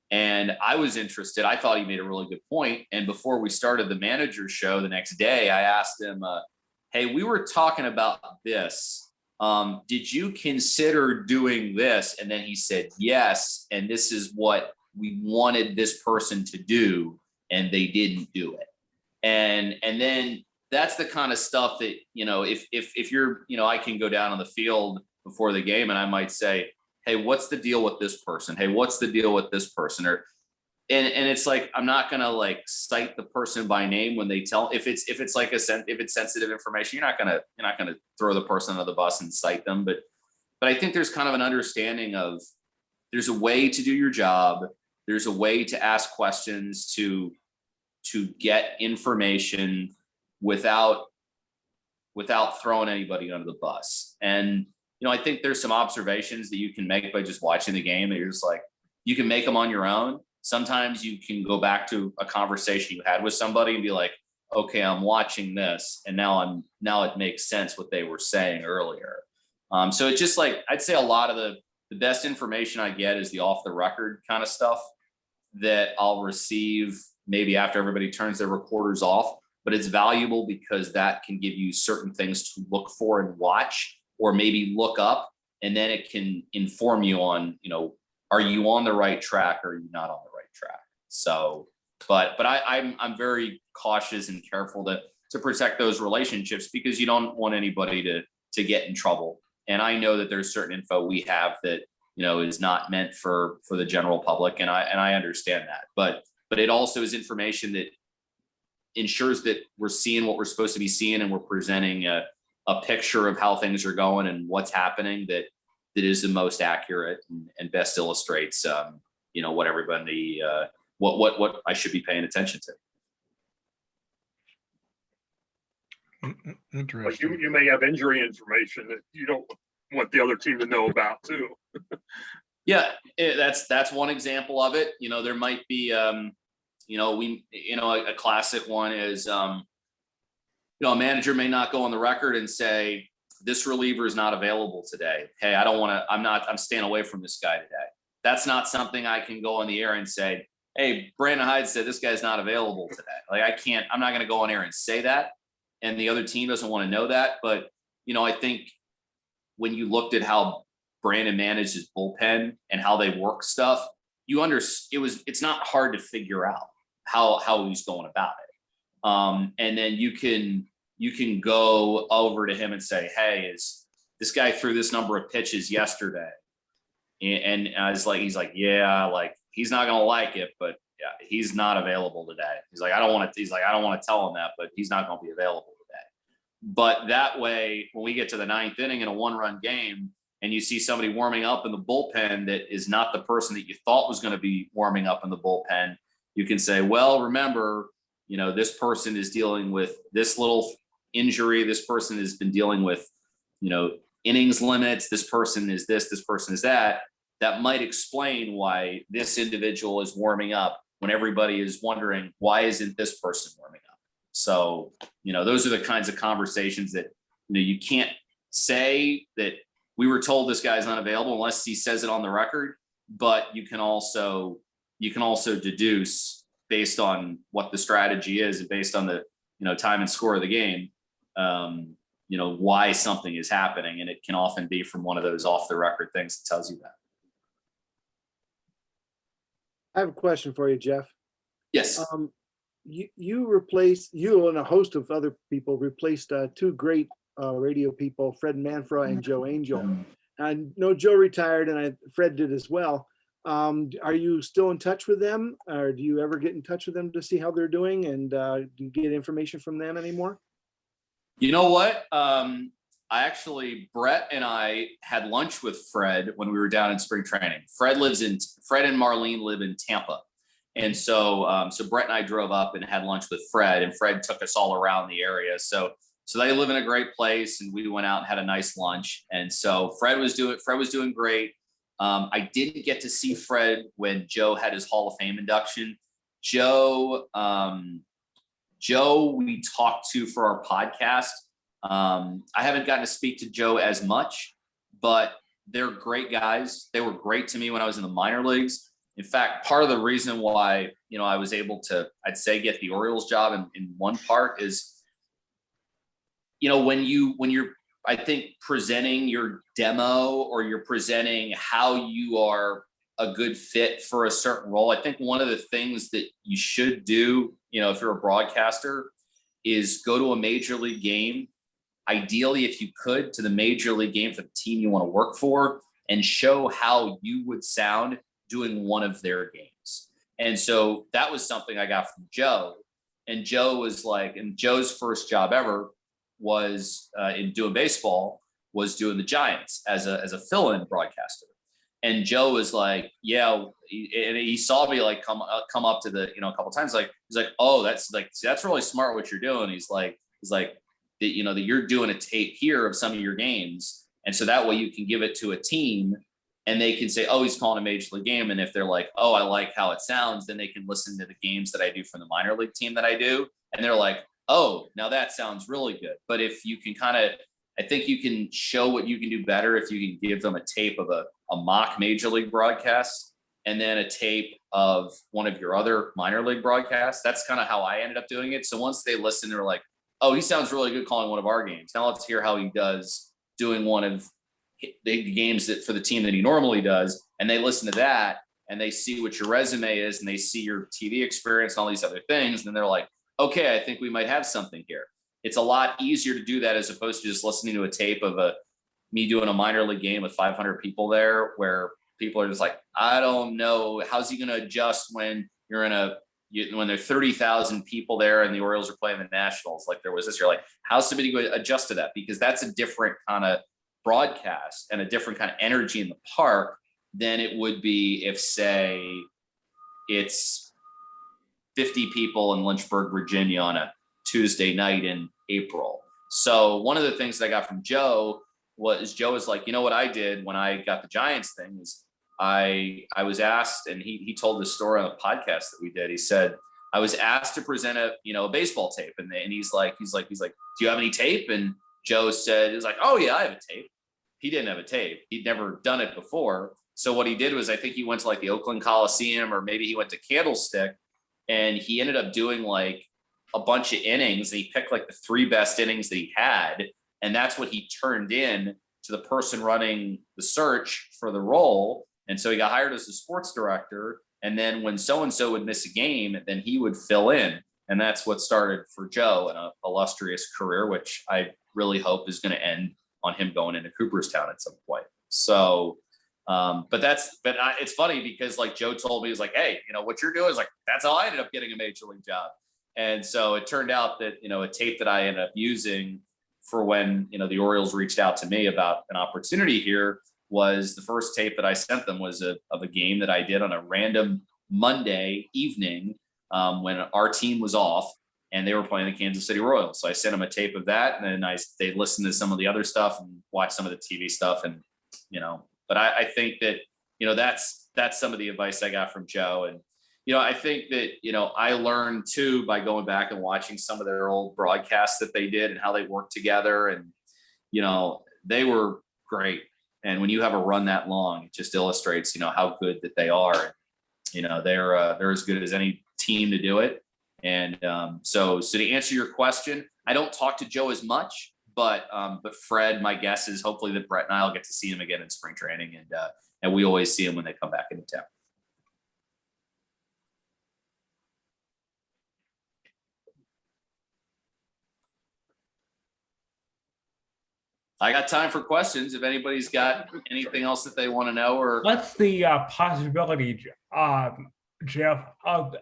and I was interested. I thought he made a really good point. And before we started the manager's show the next day, I asked him, hey, we were talking about this. Did you consider doing this? And then he said, yes. And this is what we wanted this person to do, and they didn't do it. And then that's the kind of stuff that, you know, if you're, you know, I can go down on the field before the game and I might say, hey, what's the deal with this person? Hey, what's the deal with this person? Or, and it's like, I'm not going to like cite the person by name when they tell, if it's sensitive information, you're not going to throw the person under the bus and cite them. But I think there's kind of an understanding of, there's a way to do your job. There's a way to ask questions to get information without throwing anybody under the bus. And, you know, I think there's some observations that you can make by just watching the game that you're just like, you can make them on your own. Sometimes you can go back to a conversation you had with somebody and be like, okay, I'm watching this, and now it makes sense what they were saying earlier. So it's just like, I'd say a lot of the best information I get is the off the record kind of stuff that I'll receive maybe after everybody turns their recorders off, but it's valuable because that can give you certain things to look for and watch, or maybe look up, and then it can inform you on, you know, are you on the right track or are you not on the right track? So, but I'm very cautious and careful to protect those relationships, because you don't want anybody to get in trouble. And I know that there's certain info we have that is not meant for the general public. And I understand that, but it also is information that ensures that we're seeing what we're supposed to be seeing, and we're presenting a picture of how things are going and what's happening that is the most accurate and best illustrates, what everybody, what I should be paying attention to. But Interesting. you may have injury information that you don't want the other team to know about too. Yeah, that's one example of it. There might be, a classic one is, a manager may not go on the record and say, this reliever is not available today. Hey, I'm staying away from this guy today. That's not something I can go on the air and say, hey, Brandon Hyde said this guy's not available today. Like I'm not going to go on air and say that. And the other team doesn't want to know that. But, I think when you looked at how Brandon managed his bullpen and how they work stuff, it's not hard to figure out how he's going about it. And then you can go over to him and say, hey, is this guy threw this number of pitches yesterday? And he's like, yeah, like he's not going to like it, but yeah, he's not available today. He's like, I don't want to tell him that, but he's not going to be available today. But that way, when we get to the ninth inning in a 1-run game and you see somebody warming up in the bullpen that is not the person that you thought was going to be warming up in the bullpen, you can say, well, remember, this person is dealing with this little injury. This person has been dealing with, innings limits. This person is this person is that. That might explain why this individual is warming up when everybody is wondering, why isn't this person warming up? So, those are the kinds of conversations that, you can't say that we were told this guy's not available unless he says it on the record, but you can also deduce based on what the strategy is and based on the, time and score of the game, why something is happening. And it can often be from one of those off the record things that tells you that. I have a question for you, Geoff. Yes. You and a host of other people replaced two great radio people, Fred Manfra and Joe Angel. I know Joe retired, and Fred did as well. Are you still in touch with them, or do you ever get in touch with them to see how they're doing? And do you get information from them anymore? You know what? Brett and I had lunch with Fred when we were down in spring training. Fred and Marlene live in Tampa. And so Brett and I drove up and had lunch with Fred, and Fred took us all around the area. So they live in a great place, and we went out and had a nice lunch. And so Fred was doing great. I didn't get to see Fred when Joe had his Hall of Fame induction. Joe we talked to for our podcast. I haven't gotten to speak to Joe as much, but they're great guys. They were great to me when I was in the minor leagues. In fact, part of the reason why, I was able to, I'd say, get the Orioles job in one part is, when you're, I think, presenting your demo or you're presenting how you are a good fit for a certain role, I think one of the things that you should do, if you're a broadcaster, is go to a major league game. Ideally, if you could, to the major league game for the team you want to work for, and show how you would sound doing one of their games. And so that was something I got from Joe. And Joe was like, and Joe's first job ever was in doing baseball, was doing the Giants as a fill-in broadcaster. And Joe was like, yeah, he saw me like come up to the, a couple times, like, he's like, oh, that's really smart what you're doing. He's like, that, that you're doing a tape here of some of your games. And so that way you can give it to a team and they can say, oh, he's calling a major league game. And if they're like, oh, I like how it sounds, then they can listen to the games that I do from the minor league team that I do. And they're like, oh, now that sounds really good. But if you can I think you can show what you can do better if you can give them a tape of a mock major league broadcast and then a tape of one of your other minor league broadcasts. That's kind of how I ended up doing it. So once they listen, they're like, oh, he sounds really good calling one of our games. Now let's hear how he does doing one of the games that for the team that he normally does. And they listen to that and they see what your resume is and they see your TV experience and all these other things. And then they're like, okay, I think we might have something here. It's a lot easier to do that as opposed to just listening to a tape of me doing a minor league game with 500 people there where people are just like, I don't know, how's he going to adjust when you're when there are 30,000 people there and the Orioles are playing the Nationals, like there was this year, like how's somebody going to adjust to that? Because that's a different kind of broadcast and a different kind of energy in the park than it would be if, say, it's 50 people in Lynchburg, Virginia on a Tuesday night in April. So one of the things that I got from Joe was like, you know what I did when I got the Giants thing is I was asked, and he told this story on a podcast that we did. He said, I was asked to present a baseball tape. And he's like, do you have any tape? And Joe said, he's like, oh yeah, I have a tape. He didn't have a tape. He'd never done it before. So what he did was, I think he went to like the Oakland Coliseum, or maybe he went to Candlestick, and he ended up doing like a bunch of innings. And he picked like the 3 best innings that he had. And that's what he turned in to the person running the search for the role. And so he got hired as the sports director. And then when so-and-so would miss a game, then he would fill in. And that's what started for Joe an illustrious career, which I really hope is going to end on him going into Cooperstown at some point. So, it's funny because like Joe told me, he's like, hey, what you're doing is like, that's how I ended up getting a major league job. And so it turned out that, a tape that I ended up using for when, the Orioles reached out to me about an opportunity here was the first tape that I sent them was of a game that I did on a random Monday evening when our team was off and they were playing the Kansas City Royals. So I sent them a tape of that, and then they listened to some of the other stuff and watched some of the TV stuff. And, but I think that, that's some of the advice I got from Joe. And, I think that, I learned too by going back and watching some of their old broadcasts that they did and how they worked together. And, they were great. And when you have a run that long, it just illustrates, how good that they are. They're as good as any team to do it. And so to answer your question, I don't talk to Joe as much, but Fred, my guess is hopefully that Brett and I'll get to see him again in spring training, and we always see him when they come back into town. I got time for questions. If anybody's got anything else that they want to know, or what's the possibility, Geoff, of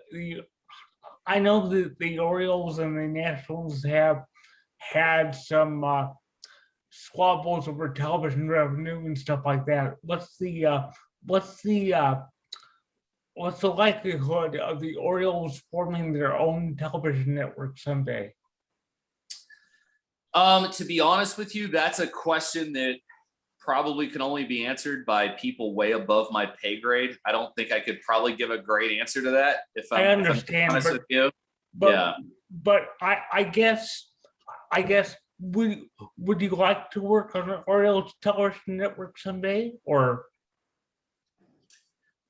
I know that the Orioles and the Nationals have had some squabbles over television revenue and stuff like that. What's the likelihood of the Orioles forming their own television network someday? To be honest with you, that's a question that probably can only be answered by people way above my pay grade. I don't think I could probably give a great answer to that. I understand, honest with you. But I guess would you like to work on an Orioles television network someday, or?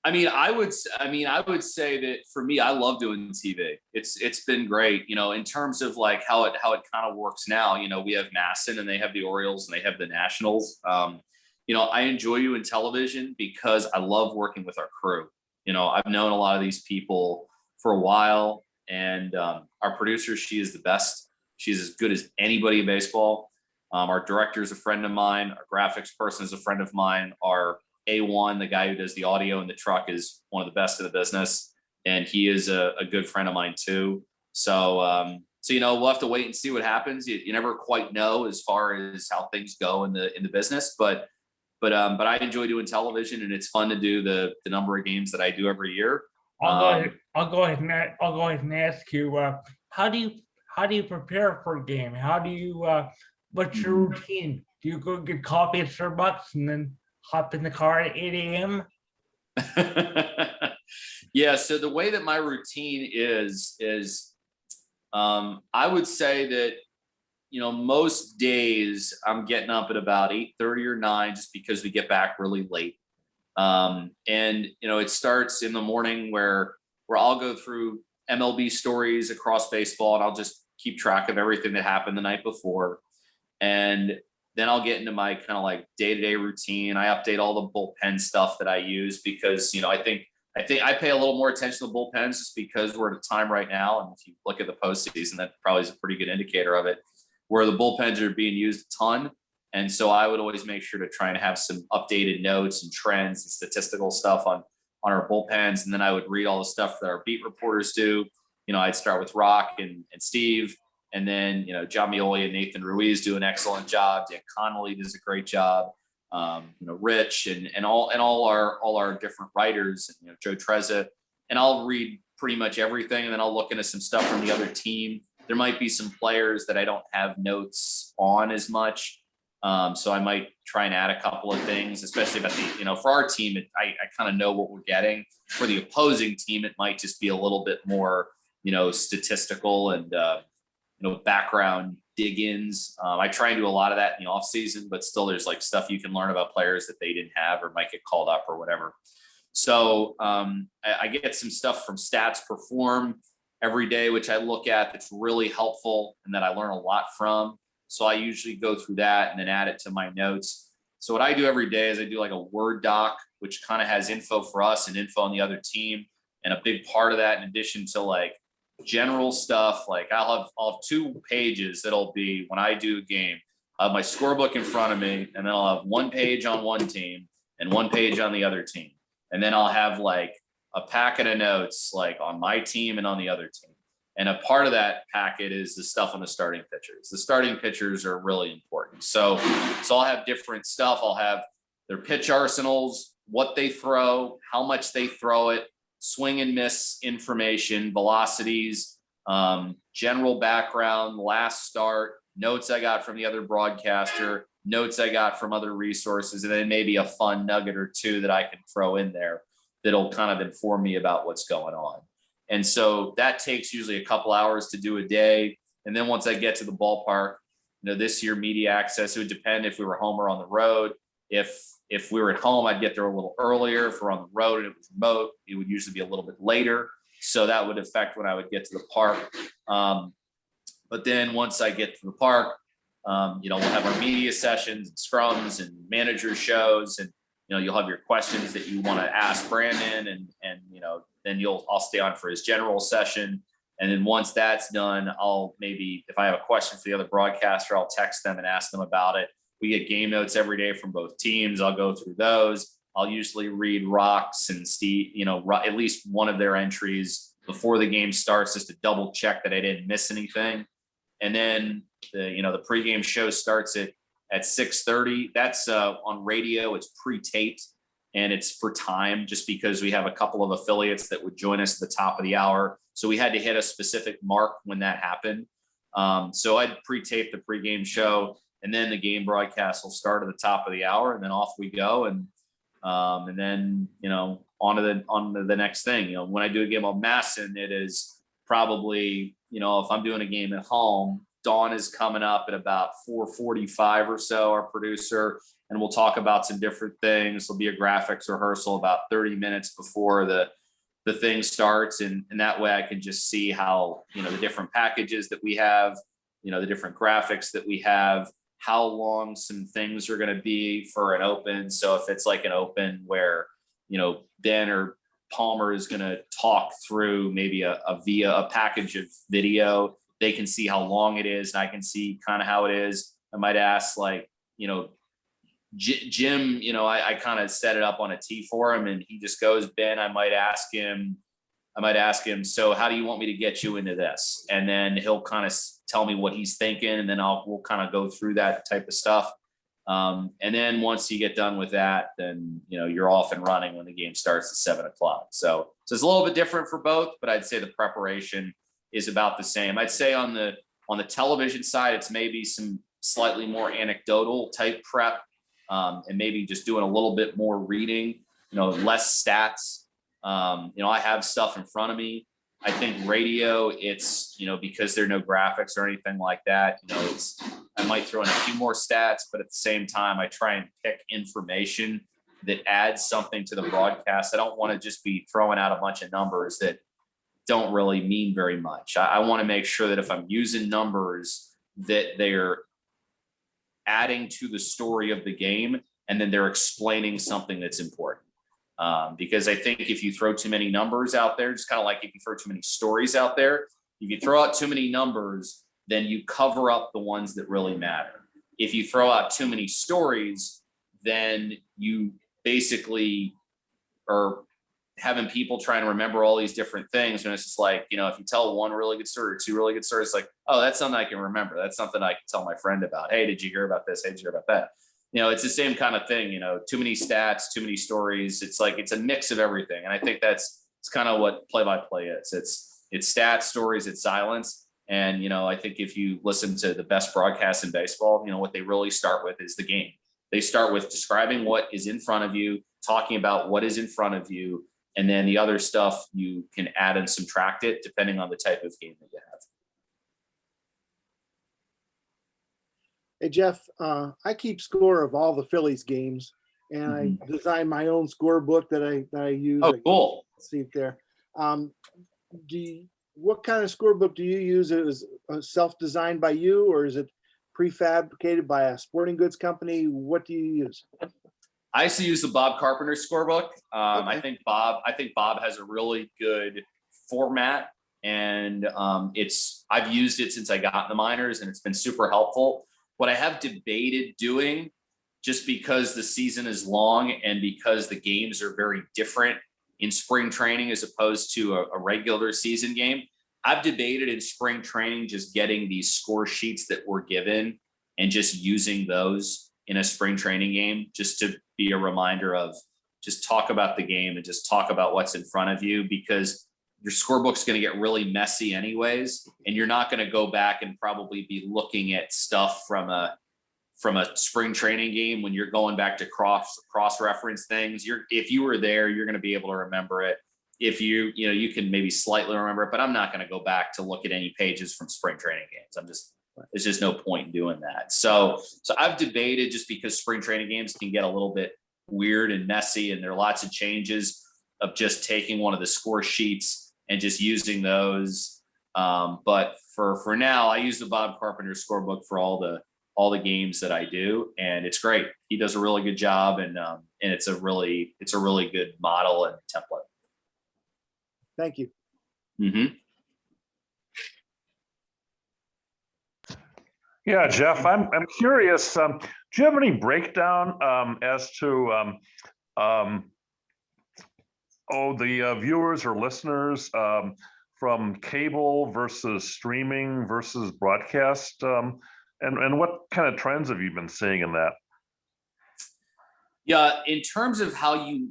I would say that for me, I love doing TV. It's been great, in terms of like how it kind of works now. We have MASN and they have the Orioles and they have the Nationals. I enjoy doing television because I love working with our crew. I've known a lot of these people for a while, and our producer, she is the best. She's as good as anybody in baseball. Our director is a friend of mine. Our graphics person is a friend of mine. Our A1, the guy who does the audio in the truck, is one of the best in the business, and he is a good friend of mine too. So we'll have to wait and see what happens. You never quite know as far as how things go in the business, but I enjoy doing television, and it's fun to do the number of games that I do every year. I'll go ahead and ask you, how do you prepare for a game? What's your routine? Do you go get coffee at Starbucks and then hop in the car at 8 a.m.? Yeah. So the way that my routine is I would say that, most days I'm getting up at about 8:30 or 9, just because we get back really late. And it starts in the morning where I'll go through MLB stories across baseball, and I'll just keep track of everything that happened the night before. And then I'll get into my kind of like day-to-day routine. I update all the bullpen stuff that I use because, I think I pay a little more attention to bullpens just because we're at a time right now. And if you look at the postseason, that probably is a pretty good indicator of it, where the bullpens are being used a ton. And so I would always make sure to try and have some updated notes and trends and statistical stuff on our bullpens. And then I would read all the stuff that our beat reporters do. I'd start with Rock and Steve, and then, John Mioli and Nathan Ruiz do an excellent job. Dan Connolly does a great job. Rich and all our different writers, and, Joe Trezza, and I'll read pretty much everything. And then I'll look into some stuff from the other team. There might be some players that I don't have notes on as much. So I might try and add a couple of things, especially about for our team, I kind of know what we're getting. For the opposing team, it might just be a little bit more, statistical and, background dig-ins. I try and do a lot of that in the off season, but still there's like stuff you can learn about players that they didn't have or might get called up or whatever. So I get some stuff from Stats Perform every day, which I look at that's really helpful and that I learn a lot from. So I usually go through that and then add it to my notes. So what I do every day is I do like a Word doc, which kind of has info for us and info on the other team. And a big part of that, in addition to like general stuff, like I'll have 2 pages that'll be, when I do a game, I have my scorebook in front of me, and then I'll have 1 page on one team and 1 page on the other team. And then I'll have like a packet of notes like on my team and on the other team. And a part of that packet is the stuff on the starting pitchers. The starting pitchers are really important. So I'll have different stuff. I'll have their pitch arsenals, what they throw, how much they throw it, swing and miss information, velocities, general background, last start, notes I got from the other broadcaster, notes I got from other resources, and then maybe a fun nugget or 2 that I can throw in there that'll kind of inform me about what's going on. And so that takes usually a couple hours to do a day. And then once I get to the ballpark, this year media access, it would depend if we were home or on the road. If we were at home, I'd get there a little earlier. If we're on the road and it was remote, it would usually be a little bit later. So that would affect when I would get to the park. But then once I get to the park, we'll have our media sessions and scrums and manager shows, and you'll have your questions that you want to ask Brandon, and then I'll stay on for his general session. And then once that's done, I'll maybe, if I have a question for the other broadcaster, I'll text them and ask them about it. We get game notes every day from both teams. I'll go through those. I'll usually read Rock's and Steve, at least one of their entries before the game starts, just to double check that I didn't miss anything. And then the pregame show starts at 6:30. That's on radio. It's pre-taped and it's for time, just because we have a couple of affiliates that would join us at the top of the hour. So we had to hit a specific mark when that happened. So I'd pre-tape the pregame show, and then the game broadcast will start at the top of the hour, and then off we go. And then, on to the next thing. When I do a game on MASN, it is probably, if I'm doing a game at home, Dawn is coming up at about 4:45 or so, our producer, and we'll talk about some different things. There'll be a graphics rehearsal about 30 minutes before the thing starts. And that way I can just see how, the different packages that we have, the different graphics that we have, how long some things are going to be for an open. So if it's like an open where, Ben or Palmer is going to talk through maybe via a package of video, they can see how long it is, and I can see kind of how it is. I might ask Jim, I kind of set it up on a tee for him, and he just goes, Ben, I might ask him, so how do you want me to get you into this? And then he'll kind of tell me what he's thinking, and then we'll kind of go through that type of stuff. And then once you get done with that, then, you're off and running when the game starts at 7:00. So it's a little bit different for both, but I'd say the preparation is about the same. I'd say on the television side, it's maybe some slightly more anecdotal type prep, and maybe just doing a little bit more reading, less stats. I have stuff in front of me. I think radio, it's, because there are no graphics or anything like that, I might throw in a few more stats, but at the same time, I try and pick information that adds something to the broadcast. I don't want to just be throwing out a bunch of numbers that don't really mean very much. I want to make sure that if I'm using numbers, that they're adding to the story of the game, and then they're explaining something that's important. Because I think if you throw too many numbers out there, just kind of like if you throw too many stories out there, if you throw out too many numbers, then you cover up the ones that really matter. if you throw out too many stories, then you basically are having people trying to remember all these different things. And it's just like, you know, if you tell one really good story or two really good stories, it's like, oh, that's something I can remember. That's something I can tell my friend about. Hey, did you hear about this? Hey, did you hear about that? You know, it's the same kind of thing, you know, too many stats, too many stories. It's like, it's a mix of everything. And I think it's kind of what play-by-play is. It's stats, stories, it's silence. And, you know, I think if you listen to the best broadcasts in baseball, you know, what they really start with is the game. They start with describing what is in front of you, talking about what is in front of you, and then the other stuff you can add and subtract it depending on the type of game that you have. Hey, Geoff, I keep score of all the Phillies games, and I designed my own scorebook that I use. Oh, cool. See it there. What kind of scorebook do you use? Is it self-designed by you, or is it prefabricated by a sporting goods company? What do you use? I used to use the Bob Carpenter scorebook. Okay. I think Bob has a really good format, and I've used it since I got in the minors, and it's been super helpful. What I have debated doing, just because the season is long and because the games are very different in spring training as opposed to a regular season game, I've debated in spring training just getting these score sheets that we're given and just using those in a spring training game, just to be a reminder of just talk about the game and just talk about what's in front of you, because your scorebook's going to get really messy anyways, and you're not going to go back and probably be looking at stuff from a spring training game when you're going back to cross reference things. If you were there, you're going to be able to remember it. If you can maybe slightly remember it, but I'm not going to go back to look at any pages from spring training games. There's just no point in doing that. So I've debated, just because spring training games can get a little bit weird and messy, and there are lots of changes, of just taking one of the score sheets and just using those. But for now, I use the Bob Carpenter scorebook for all the games that I do, and it's great. He does a really good job, and it's a really good model and template. Thank you. Mm-hmm. Yeah, Geoff, I'm curious. Do you have any breakdown as to the viewers or listeners from cable versus streaming versus broadcast, and what kind of trends have you been seeing in that? Yeah, in terms of how you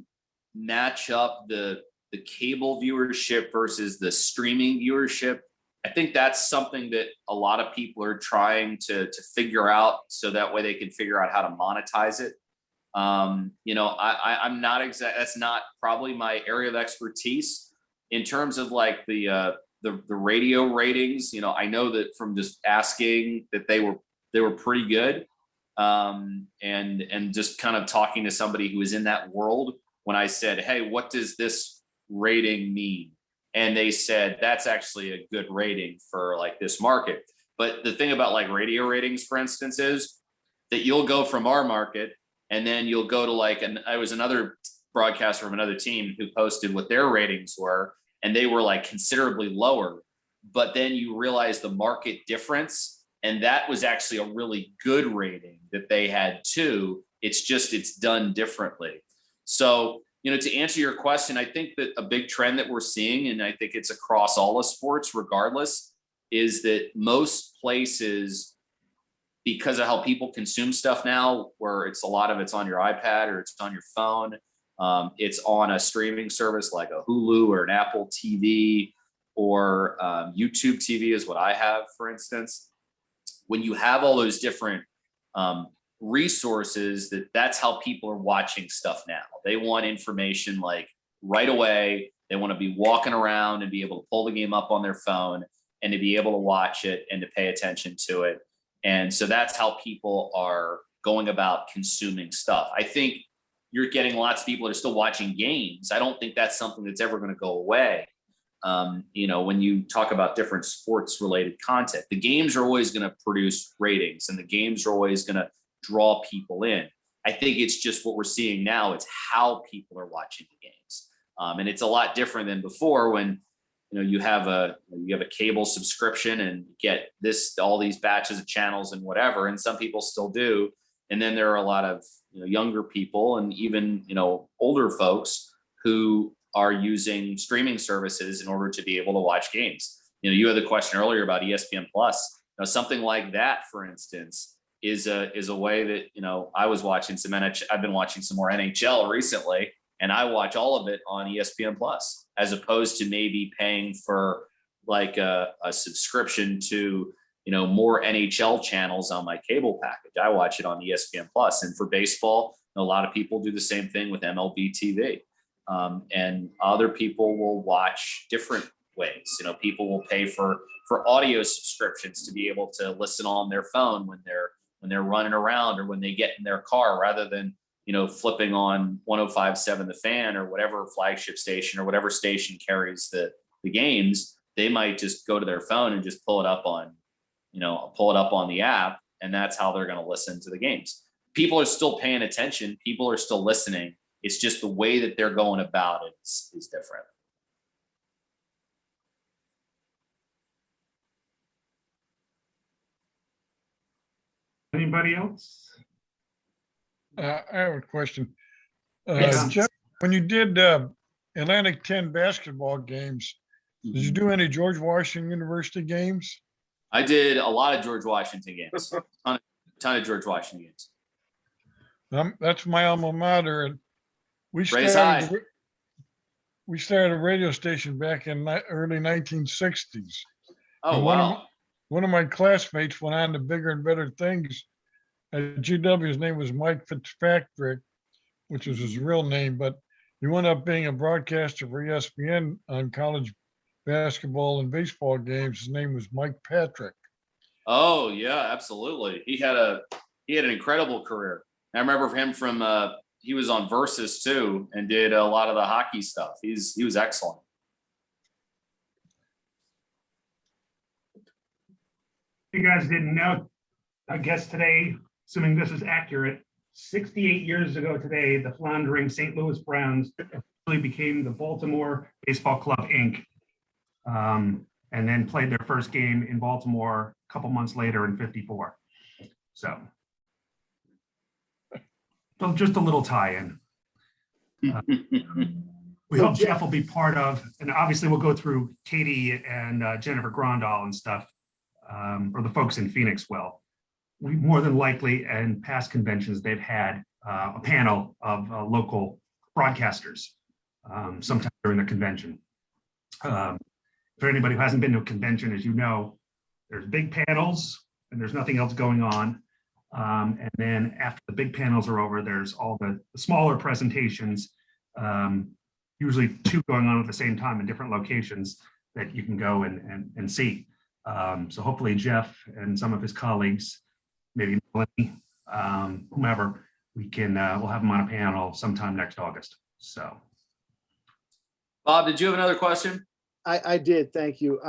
match up the cable viewership versus the streaming viewership, I think that's something that a lot of people are trying to figure out, so that way they can figure out how to monetize it. I'm not that's not probably my area of expertise in terms of like the radio ratings. You know, I know that from just asking that they were pretty good. And just kind of talking to somebody who was in that world, when I said, hey, what does this rating mean? And they said, that's actually a good rating for like this market. But the thing about like radio ratings, for instance, is that you'll go from our market, and then you'll go to like, and I was another broadcaster from another team who posted what their ratings were, and they were like considerably lower. But then you realize the market difference, and that was actually a really good rating that they had too. It's just, it's done differently. So, to answer your question, I think that a big trend that we're seeing, and I think it's across all the sports regardless, is that most places, because of how people consume stuff now, where it's a lot of it's on your iPad or it's on your phone, it's on a streaming service like a Hulu or an Apple TV or YouTube TV is what I have, for instance. When you have all those different resources, that's how people are watching stuff now. They want information like right away. They want to be walking around and be able to pull the game up on their phone and to be able to watch it and to pay attention to it. And so that's how people are going about consuming stuff. I think you're getting lots of people that are still watching games. I don't think that's something that's ever going to go away. When you talk about different sports related content, the games are always going to produce ratings, and the games are always going to draw people in. I think it's just what we're seeing now. It's how people are watching the games. And it's a lot different than before, when you have a cable subscription and get all these batches of channels and whatever, and some people still do. And then there are a lot of younger people and even older folks who are using streaming services in order to be able to watch games. You had the question earlier about ESPN Plus. Something like that, for instance, is a way that I was watching some NHL. I've been watching some more NHL recently, and I watch all of it on ESPN Plus, as opposed to maybe paying for like a subscription to more NHL channels on my cable package. I watch it on ESPN Plus. And for baseball, a lot of people do the same thing with MLB TV. And other people will watch different ways. People will pay for audio subscriptions to be able to listen on their phone when they're running around or when they get in their car, rather than flipping on 105.7 The Fan or whatever flagship station or whatever station carries the games. They might just go to their phone and just pull it up on the app, and that's how they're going to listen to the games. People are still paying attention. People are still listening. It's just the way that they're going about it is different. Anybody else? I have a question. Yes. Geoff, when you did Atlantic 10 basketball games, did you do any George Washington University games? I did a lot of George Washington games, ton of George Washington games. That's my alma mater, and we Raise high. started a radio station back in early 1960s. Oh, And wow. One of my classmates went on to bigger and better things at GW. His name was Mike Fitzpatrick, which was his real name, but he went up being a broadcaster for ESPN on college basketball and baseball games. His name was Mike Patrick. Oh yeah, absolutely. He had an incredible career. I remember him from he was on Versus too and did a lot of the hockey stuff. He was excellent. You guys didn't know, I guess today, assuming this is accurate, 68 years ago today, the floundering St. Louis Browns really became the Baltimore Baseball Club, Inc. And then played their first game in Baltimore a couple months later in '54. So just a little tie-in. We hope Geoff will be part of, and obviously we'll go through Katie and Jennifer Grandal and stuff, or the folks in Phoenix will. We more than likely, and past conventions, they've had a panel of local broadcasters sometime during the convention. For anybody who hasn't been to a convention, as you know, there's big panels and there's nothing else going on. And then after the big panels are over, there's all the smaller presentations, usually two going on at the same time in different locations that you can go and see. So hopefully Geoff and some of his colleagues, maybe Melanie, whomever, we'll have them on a panel sometime next August. So. Bob, did you have another question? I did, thank you.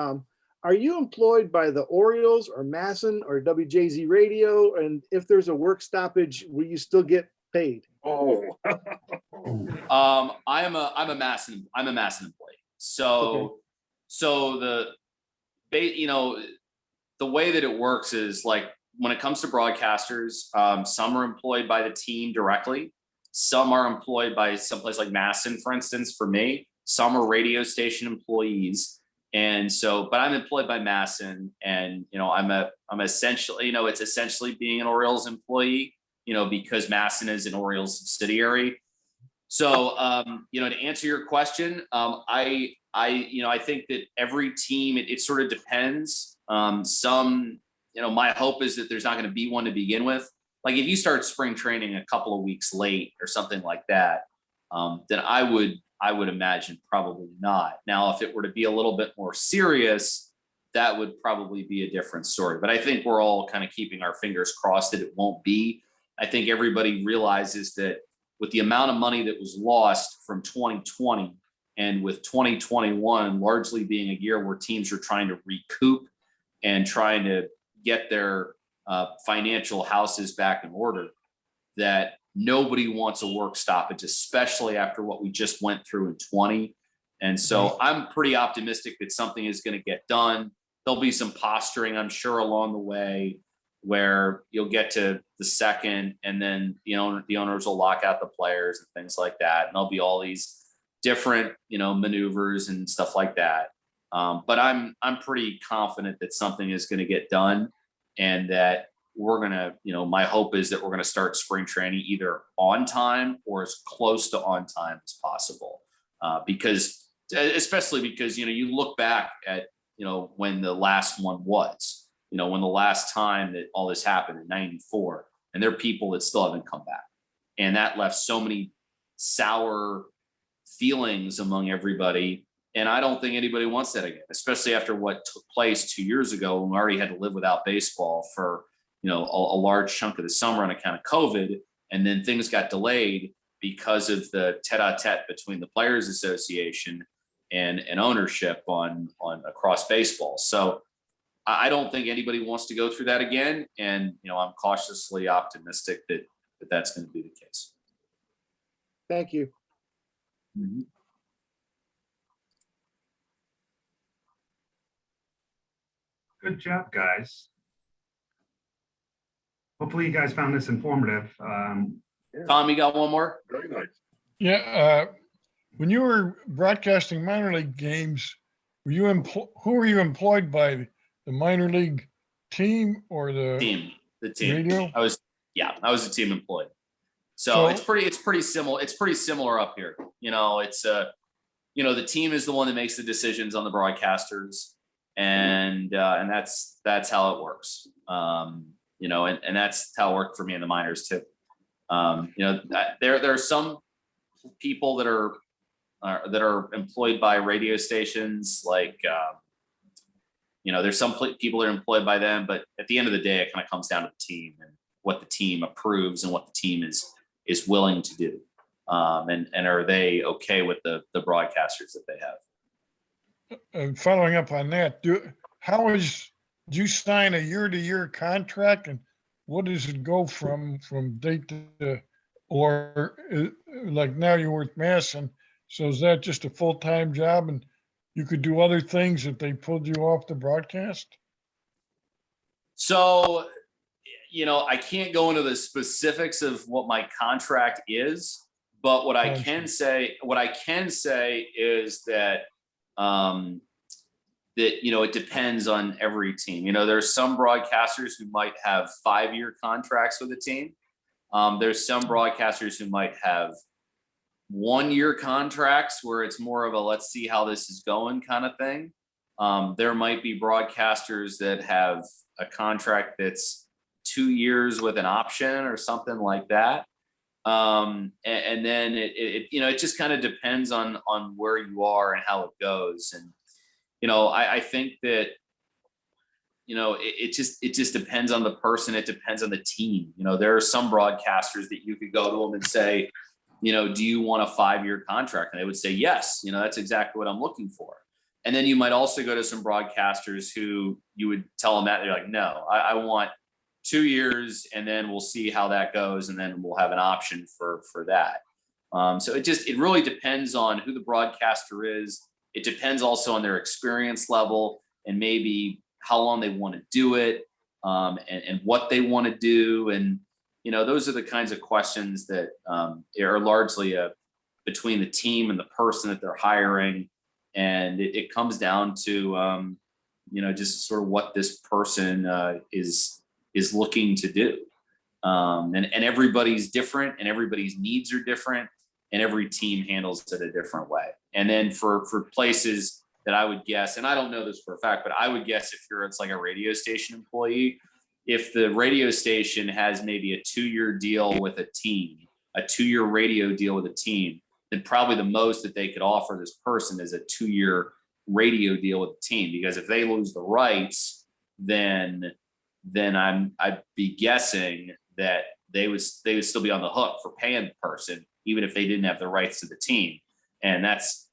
Are you employed by the Orioles or MASN or WJZ Radio? And if there's a work stoppage, will you still get paid? Oh. I'm a MASN employee. So the way that it works is, like, when it comes to broadcasters, some are employed by the team directly. Some are employed by someplace like MASN, for instance, for me. Some are radio station employees. And so, but I'm employed by MASN, and, I'm essentially, it's essentially being an Orioles employee, because MASN is an Orioles subsidiary. So, to answer your question, I think that every team, it sort of depends. My hope is that there's not going to be one to begin with. Like, if you start spring training a couple of weeks late or something like that, then I would imagine probably not. Now, if it were to be a little bit more serious, that would probably be a different story. But I think we're all kind of keeping our fingers crossed that it won't be. I think everybody realizes that with the amount of money that was lost from 2020, and with 2021 largely being a year where teams are trying to recoup and trying to get their financial houses back in order, that nobody wants a work stoppage, especially after what we just went through in 20. And so I'm pretty optimistic that something is going to get done. There'll be some posturing, I'm sure, along the way, where you'll get to the second, and then the owners will lock out the players and things like that. And there'll be all these different, maneuvers and stuff like that. But I'm pretty confident that something is going to get done, and that we're going to, my hope is that we're going to start spring training either on time or as close to on time as possible. Especially because, you look back at, when the last one was, when the last time that all this happened in '94, and there are people that still haven't come back. And that left so many sour feelings among everybody. And I don't think anybody wants that again, especially after what took place 2 years ago, when we already had to live without baseball for, a large chunk of the summer on account of COVID. And then things got delayed because of the tete-a-tete between the Players Association and ownership on across baseball. So I don't think anybody wants to go through that again. And, I'm cautiously optimistic that that's going to be the case. Thank you. Mm-hmm. Good job, guys. Hopefully you guys found this informative. Tom, you got one more? Very nice. Yeah, when you were broadcasting minor league games, were you who were you employed by? The minor league team or the team? The team. Radio? I was a team employee. So it's pretty similar. It's pretty similar up here. It's the team is the one that makes the decisions on the broadcasters, and that's how it works. And that's how it worked for me in the minors too. There are some people that are employed by radio stations, like there's some people that are employed by them, but at the end of the day, it kind of comes down to the team and what the team approves and what the team is willing to do, and are they okay with the broadcasters that they have. Following up on that, do you sign a year-to-year contract, and what does it go from date to, or like now you're with MASN, so is that just a full-time job and you could do other things if they pulled you off the broadcast? So, I can't go into the specifics of what my contract is, but what I can say is that it depends on every team. There's some broadcasters who might have 5-year contracts with a team. There's some broadcasters who might have 1-year contracts where it's more of a let's see how this is going kind of thing. There might be broadcasters that have a contract that's 2 years with an option or something like that. And then it just kind of depends on where you are and how it goes. And I think that it just depends on the person. It depends on the team. There are some broadcasters that you could go to them and say, do you want a 5-year contract? And they would say, yes, that's exactly what I'm looking for. And then you might also go to some broadcasters who you would tell them that they're like, no, I want 2 years, and then we'll see how that goes. And then we'll have an option for that. So it really depends on who the broadcaster is. It depends also on their experience level and maybe how long they want to do it, and what they want to do. And, those are the kinds of questions that are largely between the team and the person that they're hiring. And it comes down to, just sort of what this person is looking to do. And everybody's different, and everybody's needs are different, and every team handles it a different way. And then for places that I would guess, and I don't know this for a fact, but I would guess it's like a radio station employee, if the radio station has maybe a 2-year deal with a team, a 2-year radio deal with a team, then probably the most that they could offer this person is a 2-year radio deal with the team. Because if they lose the rights, then I'd be guessing that they would still be on the hook for paying the person, even if they didn't have the rights to the team. And that's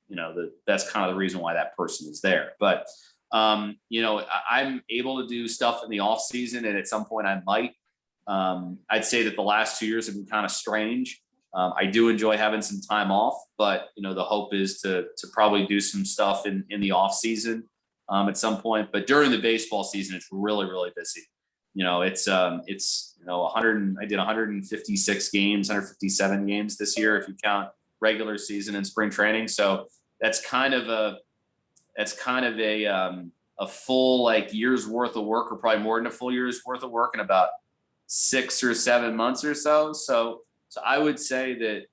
that's kind of the reason why that person is there. But I'm able to do stuff in the off season, and at some point I might. I'd say that the last 2 years have been kind of strange. I do enjoy having some time off, but the hope is to probably do some stuff in the off season at some point. But during the baseball season, it's really, really busy. It's 100. I did 156 games, 157 games this year if you count regular season and spring training. So that's kind of a full like year's worth of work, or probably more than a full year's worth of work in about 6 or 7 months or so. So I would say that,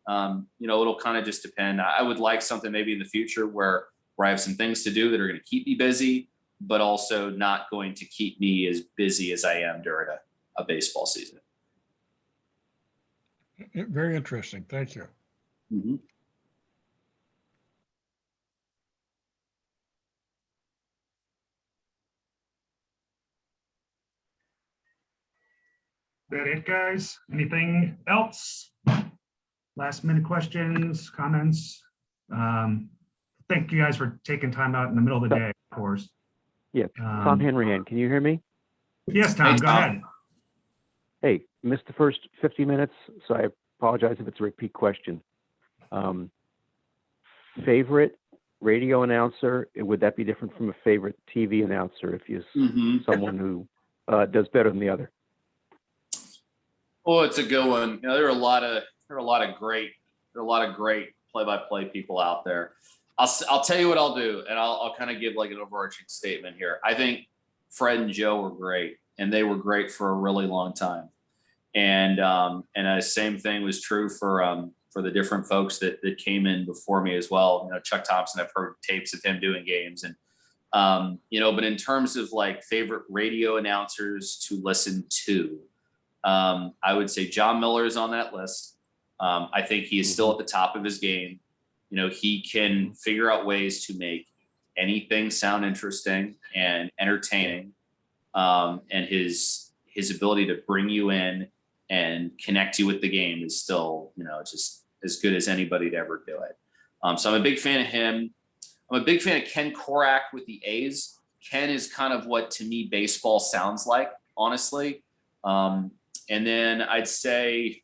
it'll kind of just depend. I would like something maybe in the future where I have some things to do that are going to keep me busy, but also not going to keep me as busy as I am during a baseball season. Very interesting. Thank you. Mm-hmm. That it, guys? Anything else? Last minute questions, comments? Thank you guys for taking time out in the middle of the day, of course. Yeah, Tom Henrihan, can you hear me? Yes, Tom, Hey, go Tom. ahead. Hey, missed the first 50 minutes, so I apologize if it's a repeat question. Favorite radio announcer, would that be different from a favorite TV announcer if you someone who does better than the other? Oh, it's a good one. There are a lot of great play-by-play people out there. I'll tell you what I'll do, and I'll kind of give like an overarching statement here. I think Fred and Joe were great, and they were great for a really long time. And the same thing was true for the different folks that came in before me as well. Chuck Thompson, I've heard tapes of him doing games, and but in terms of like favorite radio announcers to listen to, I would say John Miller is on that list. I think he is still at the top of his game. He can figure out ways to make anything sound interesting and entertaining. And his ability to bring you in and connect you with the game is still, just as good as anybody to ever do it. So I'm a big fan of him. I'm a big fan of Ken Korak with the A's. Ken is kind of what, to me, baseball sounds like, honestly. And then I'd say,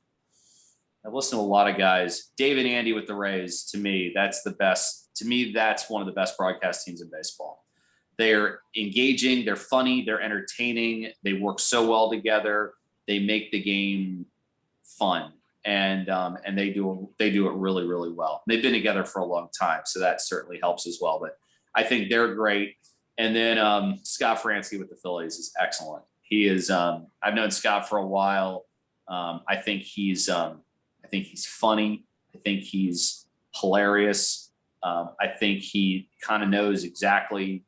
I've listened to a lot of guys. Dave and Andy with the Rays, to me, that's the best. To me, that's one of the best broadcast teams in baseball. They're engaging, they're funny, they're entertaining, they work so well together, they make the game fun, and they do it really, really well. They've been together for a long time, so that certainly helps as well. But I think they're great. And then Scott Fransky with the Phillies is excellent. He is. I've known Scott for a while. I think he's funny. I think he's hilarious. I think he kind of knows exactly,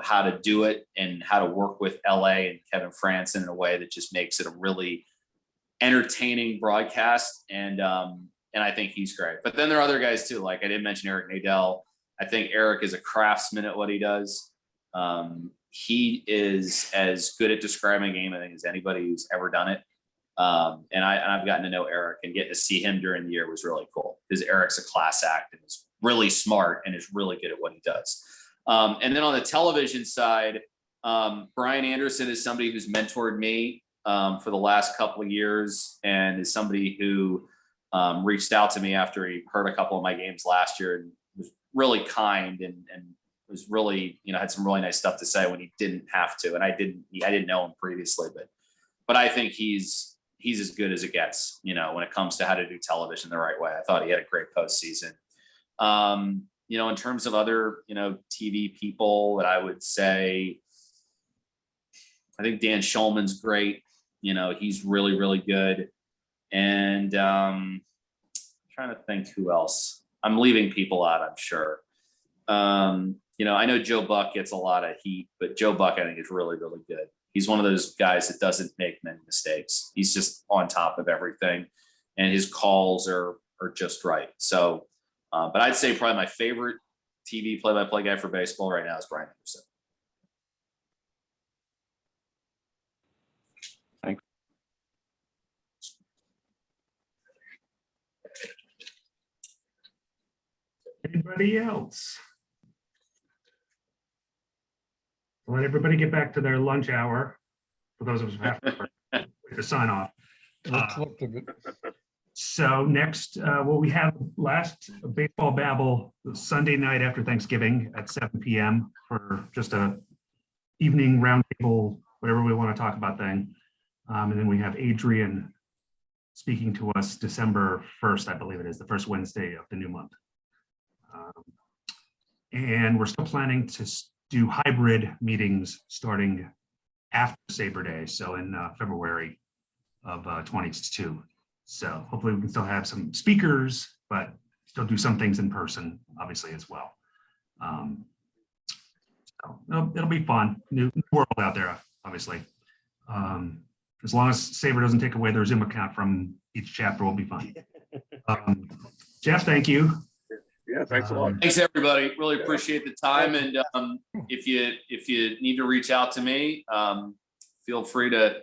how to do it and how to work with LA and Kevin Franson in a way that just makes it a really entertaining broadcast. And I think he's great. But then there are other guys too. Like I didn't mention Eric Nadel. I think Eric is a craftsman at what he does. He is as good at describing a game, I think, as anybody who's ever done it. And I've gotten to know Eric, and getting to see him during the year was really cool, because Eric's a class act and is really smart and is really good at what he does. And then on the television side, Brian Anderson is somebody who's mentored me for the last couple of years, and is somebody who reached out to me after he heard a couple of my games last year, and was really kind and was really, had some really nice stuff to say when he didn't have to. And I didn't know him previously, but I think he's as good as it gets, when it comes to how to do television the right way. I thought he had a great postseason. In terms of other, TV people that I would say, I think Dan Schulman's great. He's really, really good. And I'm trying to think who else. I'm leaving people out, I'm sure. I know Joe Buck gets a lot of heat, but Joe Buck, I think, is really, really good. He's one of those guys that doesn't make many mistakes. He's just on top of everything, and his calls are just right. So, but I'd say probably my favorite TV play-by-play guy for baseball right now is Brian Anderson. Thanks. Anybody else? Let everybody get back to their lunch hour. For those of us who have to sign off. What's left of it? So next, well, we have last baseball babble Sunday night after Thanksgiving at 7 p.m. for just a evening roundtable, whatever we want to talk about thing. And then we have Adrian speaking to us December 1st, I believe it is, the first Wednesday of the new month. And we're still planning to do hybrid meetings starting after SABR Day, so in February of 22. So hopefully we can still have some speakers, but still do some things in person, obviously, as well. So it'll be fun. New world out there, obviously. As long as SABR doesn't take away their Zoom account from each chapter, we'll be fine. Jeff, thank you. Yeah, thanks a lot. Thanks, everybody. Really appreciate the time. And if you need to reach out to me, feel free to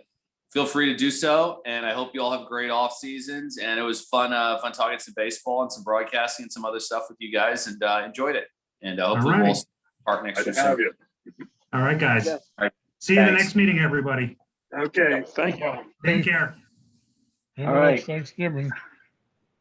do so. And I hope you all have great off seasons. And it was fun talking some baseball and some broadcasting and some other stuff with you guys, and enjoyed it. And hopefully we'll park next year soon. All right, guys. All right. See you in the Thanks. next meeting, everybody. Okay, thank you. Take care. Have All a nice right. Thanksgiving.